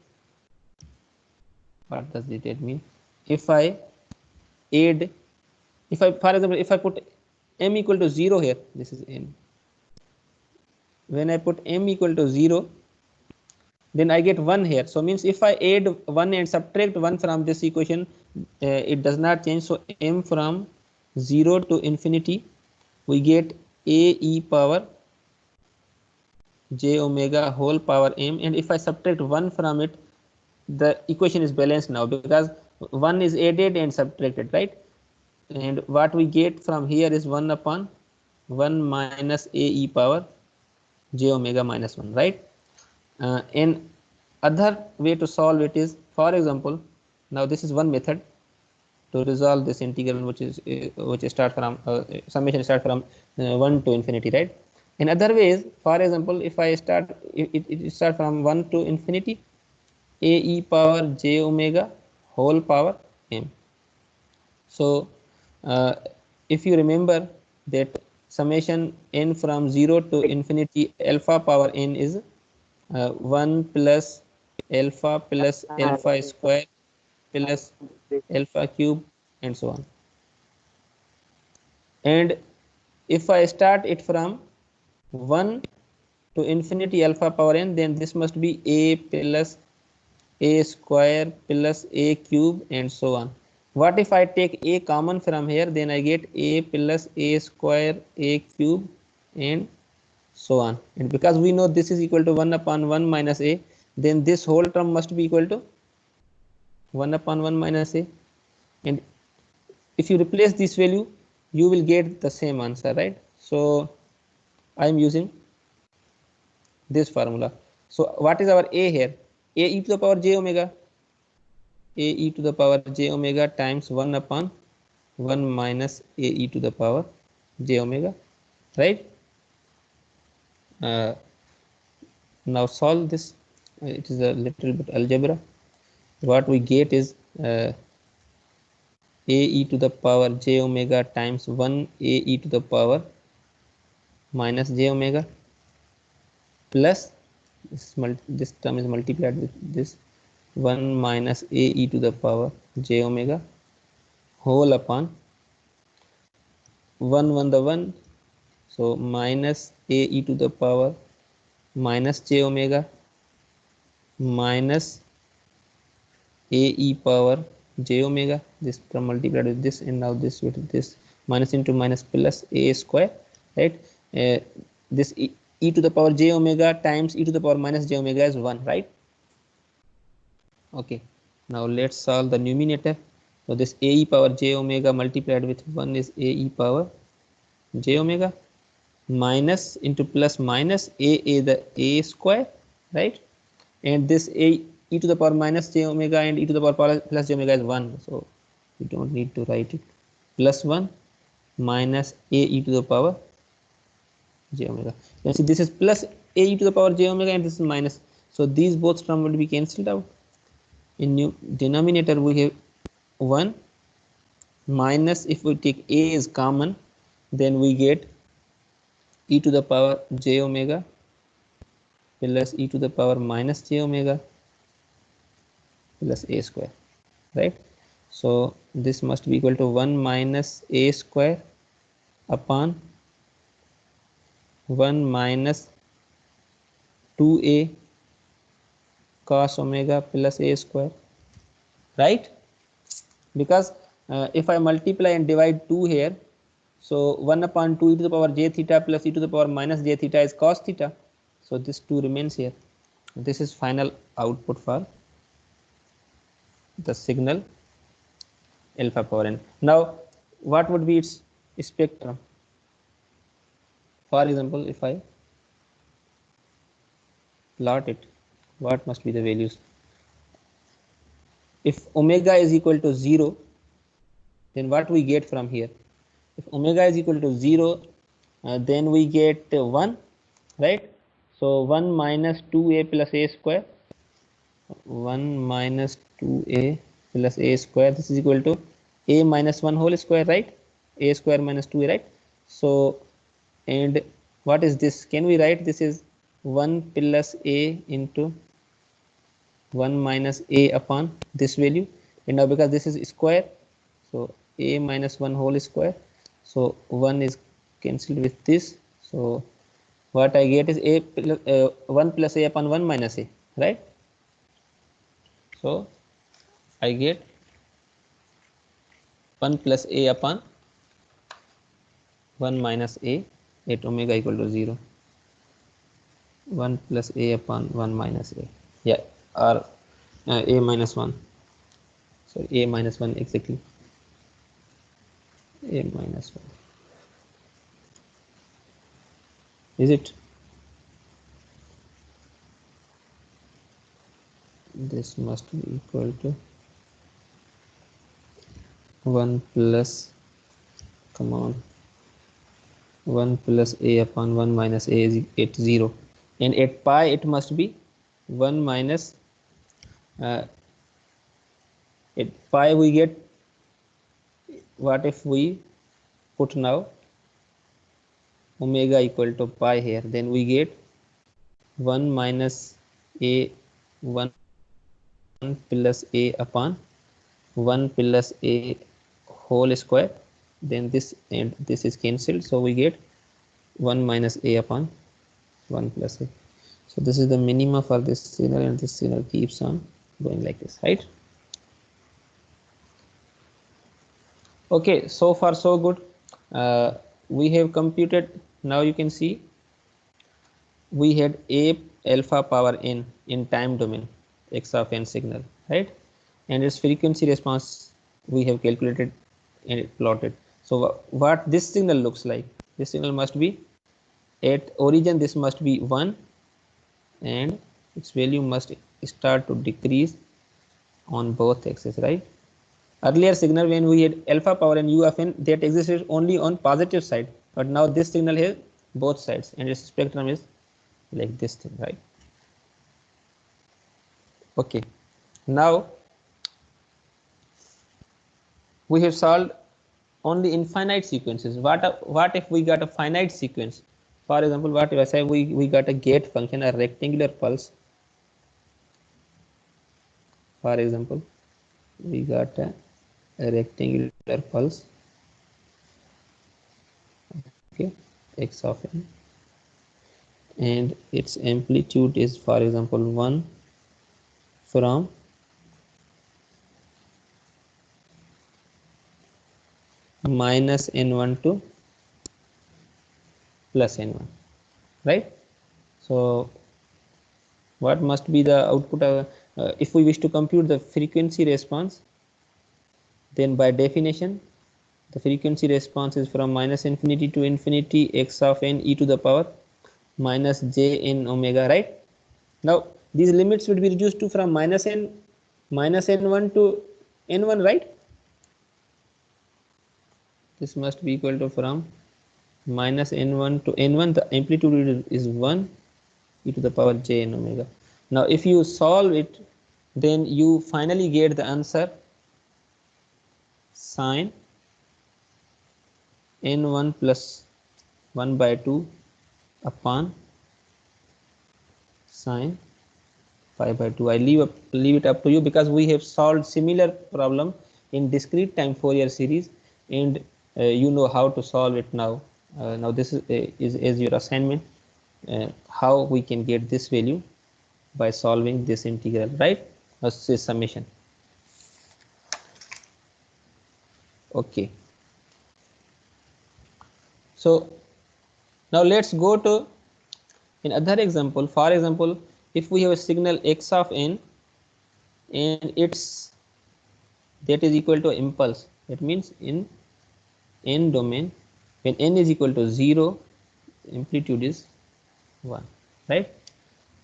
What does it mean? If I add, if I, for example, if I put m equal to 0 here, this is m. When I put m equal to 0, then I get 1 here. So means if I add 1 and subtract 1 from this equation, it does not change. So m from 0 to infinity, we get a e power j omega whole power m, and if I subtract 1 from it, the equation is balanced now because 1 is added and subtracted, right? And what we get from here is 1 upon 1 minus a e power j omega minus 1, right? And other way to solve it is, for example, now this is one method to resolve this integral, which start from summation start from 1 to infinity, right? In other ways, for example, if I start it start from 1 to infinity, a e power j omega whole power m. So if you remember that summation n from 0 to infinity alpha power n is 1 plus alpha square plus alpha cube and so on. And if I start it from 1 to infinity alpha power n, then this must be a plus a square plus a cube and so on. What if I take a common from here? Then I get a plus a square a cube and so on. And because we know this is equal to 1 upon 1 minus a, then this whole term must be equal to 1 upon 1 minus a. And if you replace this value, you will get the same answer, right? So I am using this formula. So what is our a here? A e to the power j omega. A e to the power j omega times 1 upon 1 minus a e to the power j omega, right? Now solve this. It is a little bit algebra. What we get is a e to the power j omega times 1 a e to the power minus j omega plus this term is multiplied with this 1 minus a e to the power j omega whole upon 1 the 1, so minus a e to the power minus j omega minus a e power j omega, this term multiplied with this, and now this with this minus into minus plus a square, right? This e to the power j omega times e to the power minus j omega is 1, right? Okay, now let's solve the numerator. So this a e power j omega multiplied with 1 is a e power j omega minus into plus minus a the a square, right? And this a e to the power minus j omega and e to the power plus j omega is 1, so we don't need to write it. Plus 1 minus a e to the power j omega. You see this is plus a e to the power j omega and this is minus, so these both terms will be cancelled out. In new denominator we have 1 minus, if we take a is common, then we get e to the power j omega plus e to the power minus j omega plus a square, right? So this must be equal to 1 minus a square upon 1 minus 2a cos omega plus a square, right? Because if I multiply and divide 2 here, so 1 upon 2 e to the power j theta plus e to the power minus j theta is cos theta, so this 2 remains here. This is final output for the signal alpha power n. Now what would be its spectrum? For example, if I plot it, what must be the values? If omega is equal to 0, then what we get from here? If omega is equal to 0, then we get 1, right? So 1 minus 2a plus a square, 1 minus 2a plus a square, this is equal to a minus 1 whole square, right? A square minus 2a, right? So, and what is this? Can we write this is 1 plus a into 1 minus a upon this value, and now because this is square, so a minus 1 whole square, so 1 is cancelled with this, so what I get is a plus, 1 plus a upon 1 minus a, right? So I get 1 plus a upon 1 minus a at omega equal to 0. 1 plus a upon 1 minus a, yeah, or a minus 1, sorry, a minus 1 exactly, a minus 1, is it? This must be equal to 1 plus, come on, 1 plus a upon 1 minus a is at 0, and at pi it must be 1 minus, at pi we get, what if we put now omega equal to pi here, then we get 1 minus a 1 plus a upon 1 plus a whole square, then this and this is cancelled, so we get 1 minus a upon 1 plus a. So this is the minima for this signal, and this signal keeps on going like this, right? Okay, so far so good. We have computed, now you can see we had a alpha power n in time domain x of n signal, right? And its frequency response we have calculated and plotted. So what this signal looks like, this signal must be at origin, this must be 1, and its value must start to decrease on both axes, right? Earlier signal when we had alpha power and u of n, that existed only on positive side, but now this signal has both sides, and its spectrum is like this thing, right? Okay, now we have solved only infinite sequences. What if we got a finite sequence? For example, what if I say we got a gate function, a rectangular pulse. For example, we got a rectangular pulse, okay, x of n, and its amplitude is, for example, 1 from minus n1 to plus n1, right? So what must be the output if we wish to compute the frequency response, then by definition the frequency response is from minus infinity to infinity x of n e to the power minus j n omega, right? Now these limits would be reduced to from minus n1 to n1, right? This must be equal to from minus n1 to n1, the amplitude is 1 e to the power j n omega. Now if you solve it, then you finally get the answer sine n1 plus 1 by 2 upon sine pi by 2. I leave it up to you, because we have solved similar problem in discrete time Fourier series, and you know how to solve it now. Now this is as your assignment, how we can get this value by solving this integral, right? This summation. Okay. So now let's go to in other example. For example, if we have a signal x of n and it's that is equal to impulse, that means in n domain when n is equal to 0, amplitude is 1, right?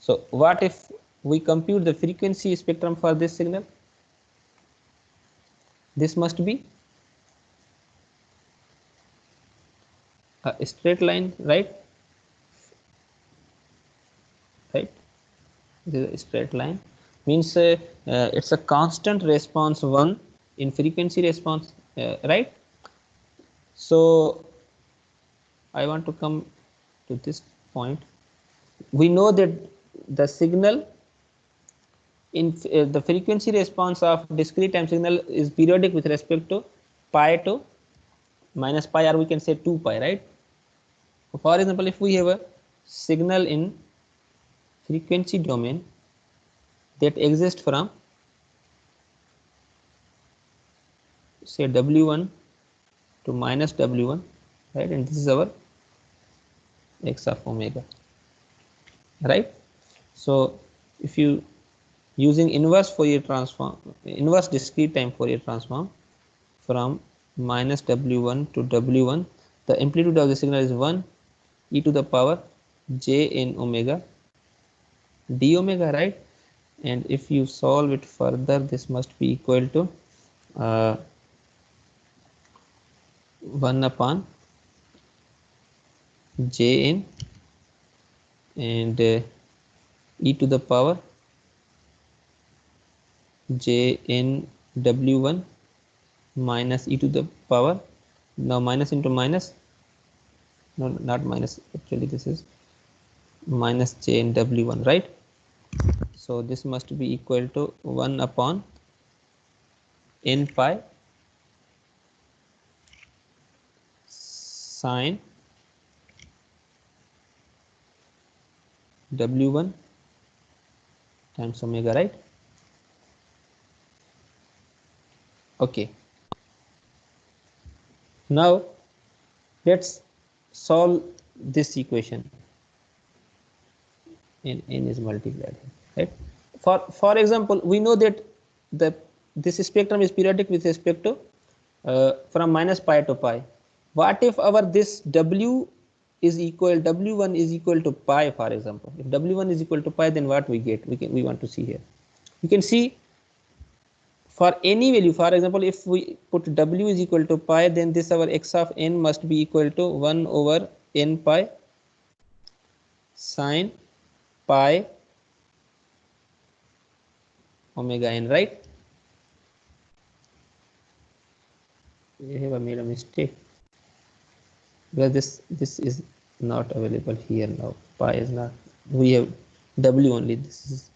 So what if we compute the frequency spectrum for this signal? This must be a straight line, right? Right, this is a straight line, means it's a constant response 1 in frequency response, right? So I want to come to this point. We know that the signal in the frequency response of discrete time signal is periodic with respect to pi to minus pi, or we can say 2 pi, right? For example, if we have a signal in frequency domain that exists from say W1 to minus W1, right? And this is our x of omega, right? So if you using inverse Fourier transform, inverse discrete time Fourier transform from minus W1 to W1, the amplitude of the signal is 1 e to the power j n omega d omega, right? And if you solve it further, this must be equal to 1 upon jn and e to the power jn w1 minus e to the power, now minus into minus, no, not minus, actually this is minus jn w1, right? So this must be equal to 1 upon n pi sine w1 times omega, right? Okay, now let's solve this equation. N is multiplied, right? For example, we know that this spectrum is periodic with respect to from minus pi to pi. What if our this w is equal, w1 is equal to pi, for example? If w1 is equal to pi, then what we get? We want to see here. You can see for any value, for example, if we put w is equal to pi, then this our x of n must be equal to 1 over n pi sine pi omega n, right? We have made a mistake because this is not available here now. Pi is not, we have w only, this is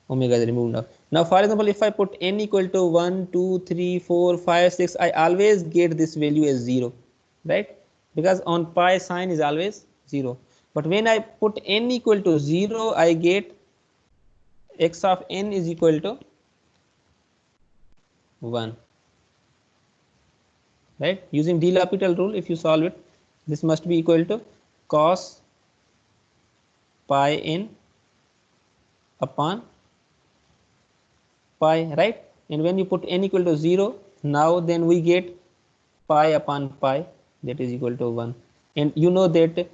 omega is removed now. Now for example, if I put n equal to 1 2 3 4 5 6, I always get this value as 0, right? Because on pi sign is always 0. But when I put n equal to 0, I get x of n is equal to 1, right? Using de L'Hopital rule, if you solve it, this must be equal to cos pi n upon pi, right? And when you put n equal to 0, now then we get pi upon pi, that is equal to 1. And you know that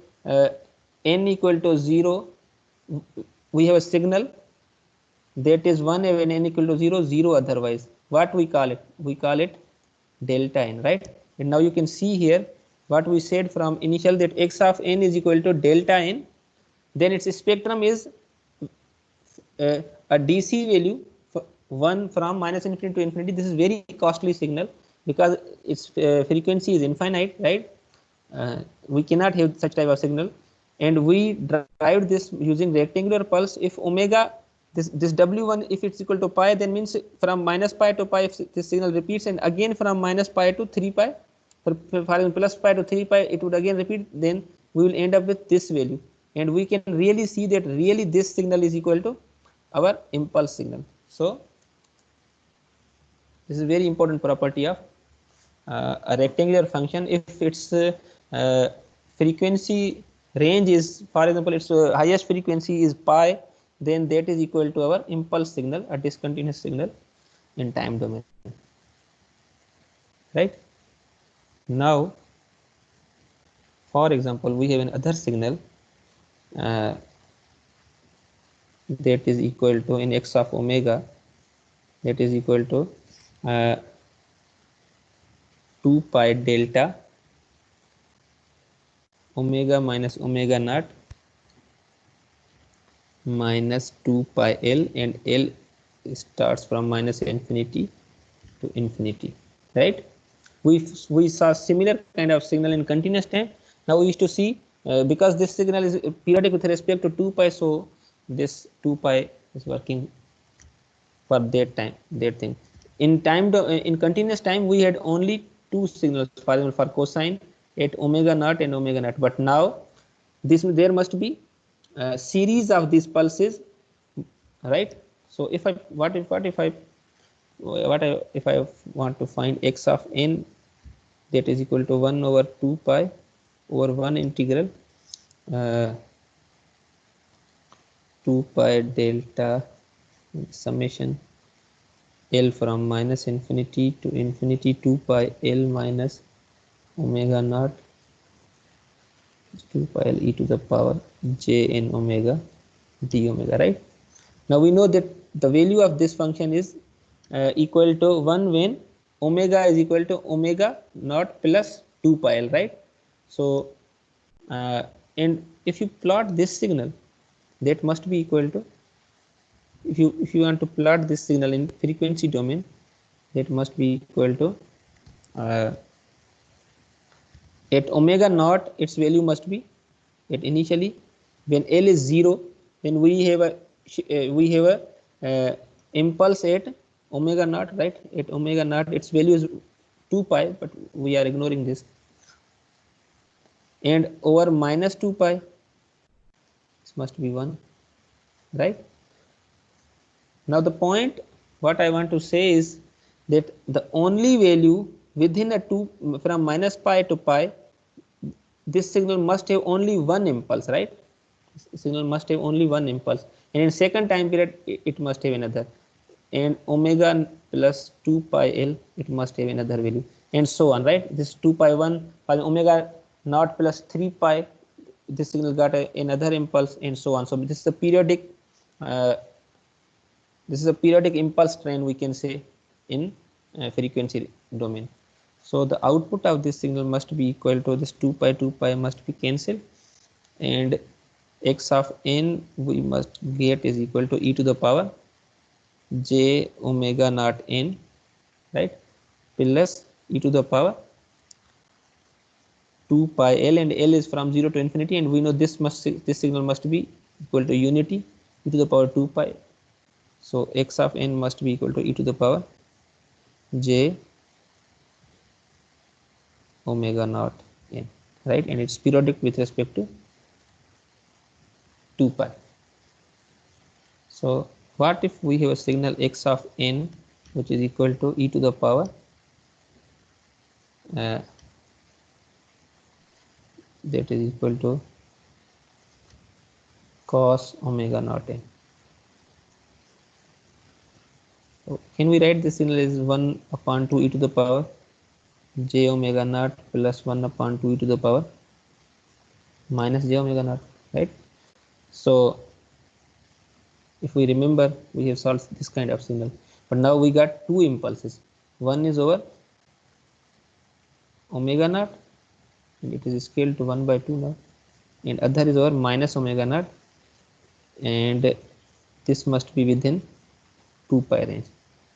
n equal to 0, we have a signal that is 1 when n equal to 0, 0 otherwise. What we call it? We call it delta n, right? And now you can see here what we said from initial, that x of n is equal to delta n, then its spectrum is a DC value 1 from minus infinity to infinity. This is very costly signal because its frequency is infinite, right? We cannot have such type of signal, and we derived this using rectangular pulse. If omega, this w1, if it's equal to pi, then means from minus pi to pi, if this signal repeats, and again from minus pi to 3 pi, for example plus pi to 3 pi, it would again repeat, then we will end up with this value, and we can really see that really this signal is equal to our impulse signal. So this is very important property of a rectangular function. If its frequency range is, for example, its highest frequency is pi, then that is equal to our impulse signal, a discontinuous signal in time domain, right? Now for example, we have another signal that is equal to, in x of omega, that is equal to 2 pi delta omega minus omega naught minus 2 pi L, and L starts from minus infinity to infinity, right? We saw similar kind of signal in continuous time. Now we used to see because this signal is periodic with respect to 2 pi, so this 2 pi is working for that thing. In continuous time we had only two signals, for example for cosine at omega naught and omega naught, but now there must be a series of these pulses, right? So if I want to find x of n, that is equal to 1 over 2 pi over 1 integral 2 pi delta summation L from minus infinity to infinity 2 pi L minus omega naught 2 pi L e to the power j n omega d omega, right? Now we know that the value of this function is equal to 1 when omega is equal to omega naught plus 2 pi L, right? So and if you plot this signal, that must be equal to, if you want to plot this signal in frequency domain, that must be equal to at omega naught its value must be at initially when L is 0, then we have a impulse at omega naught, right? At omega naught its value is 2 pi, but we are ignoring this, and over minus 2 pi this must be 1, right? Now the point what I want to say is that the only value within a 2 from minus pi to pi, this signal must have only one impulse, right? Signal must have only one impulse, and in second time period it must have another, and omega plus 2 pi L it must have another value, and so on, right? This 2 pi 1 for omega naught plus 3 pi, this signal got another impulse, and so on. So this is a periodic impulse train, we can say, in frequency domain. So the output of this signal must be equal to this 2 pi must be cancelled, and x of n we must get is equal to e to the power j omega naught n, right, plus e to the power 2 pi L, and L is from 0 to infinity, and we know this signal must be equal to unity e to the power 2 pi. So x of n must be equal to e to the power j omega naught n, right? And it's periodic with respect to 2 pi. So what if we have a signal x of n which is equal to e to the power that is equal to cos omega naught n? So can we write this signal as 1 upon 2 e to the power j omega naught plus 1 upon 2 e to the power minus j omega naught, right? So if we remember, we have solved this kind of signal, but now we got two impulses. One is over omega naught, and it is scaled to 1 by 2 now, and other is over minus omega naught, and this must be within 2 pi range.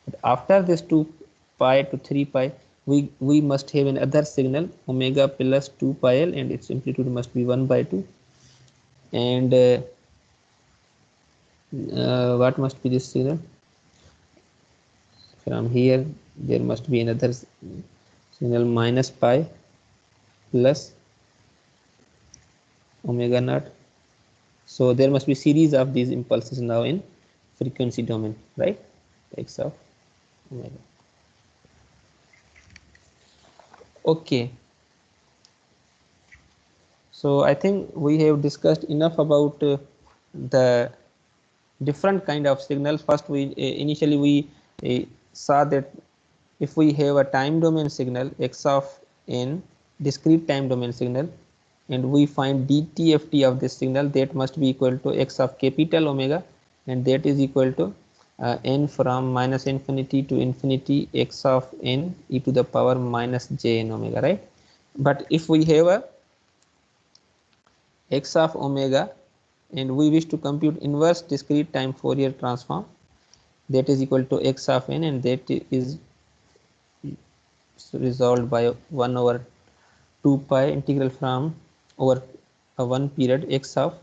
But after this 2 pi to 3 pi, we must have another signal omega plus 2 pi L, and its amplitude must be 1 by 2, and what must be this signal? From here there must be another signal minus pi plus omega naught. So there must be series of these impulses now in frequency domain, right? X of omega. Okay. So I think we have discussed enough about the different kind of signals. First, we initially we saw that if we have a time domain signal x of n, discrete time domain signal, and we find dTft of this signal, that must be equal to x of capital omega, and that is equal to n from minus infinity to infinity x of n e to the power minus j n omega, right? But if we have a x of omega and we wish to compute inverse discrete time Fourier transform, that is equal to x of n, and that is resolved by 1 over 2 pi integral from over a 1 period x of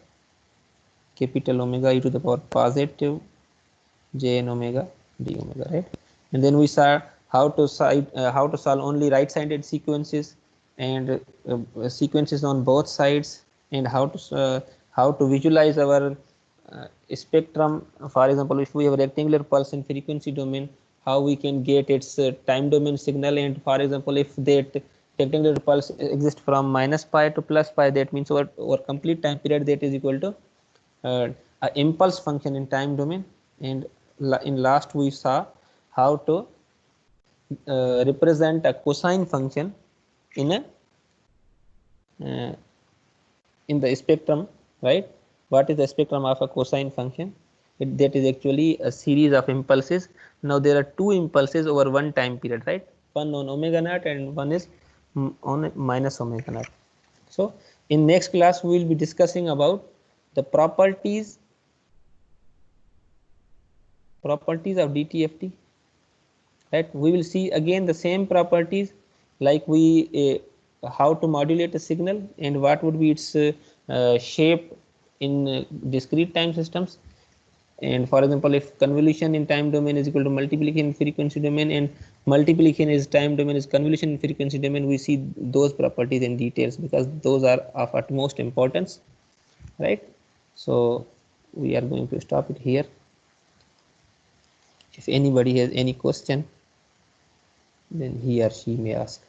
capital omega e to the power positive j n omega d omega, right? And then we saw how to solve only right-sided sequences and sequences on both sides, and how to visualize our spectrum. For example, if we have a rectangular pulse in frequency domain, how we can get its time domain signal. And for example, if that rectangular pulse exists from minus pi to plus pi, that means our complete time period, that is equal to a impulse function in time domain. And in last we saw how to represent a cosine function in a in the spectrum, right? What is the spectrum of a cosine function? That is actually a series of impulses. Now there are two impulses over one time period, right? One on omega naught and one is on minus omega naught. So in next class we will be discussing about the properties of DTFT, right? We will see again the same properties, like we how to modulate a signal and what would be its shape in discrete time systems. And for example, if convolution in time domain is equal to multiplication in frequency domain, and multiplication is time domain is convolution in frequency domain, we see those properties in details because those are of utmost importance, right? So we are going to stop it here. If anybody has any question, then he or she may ask.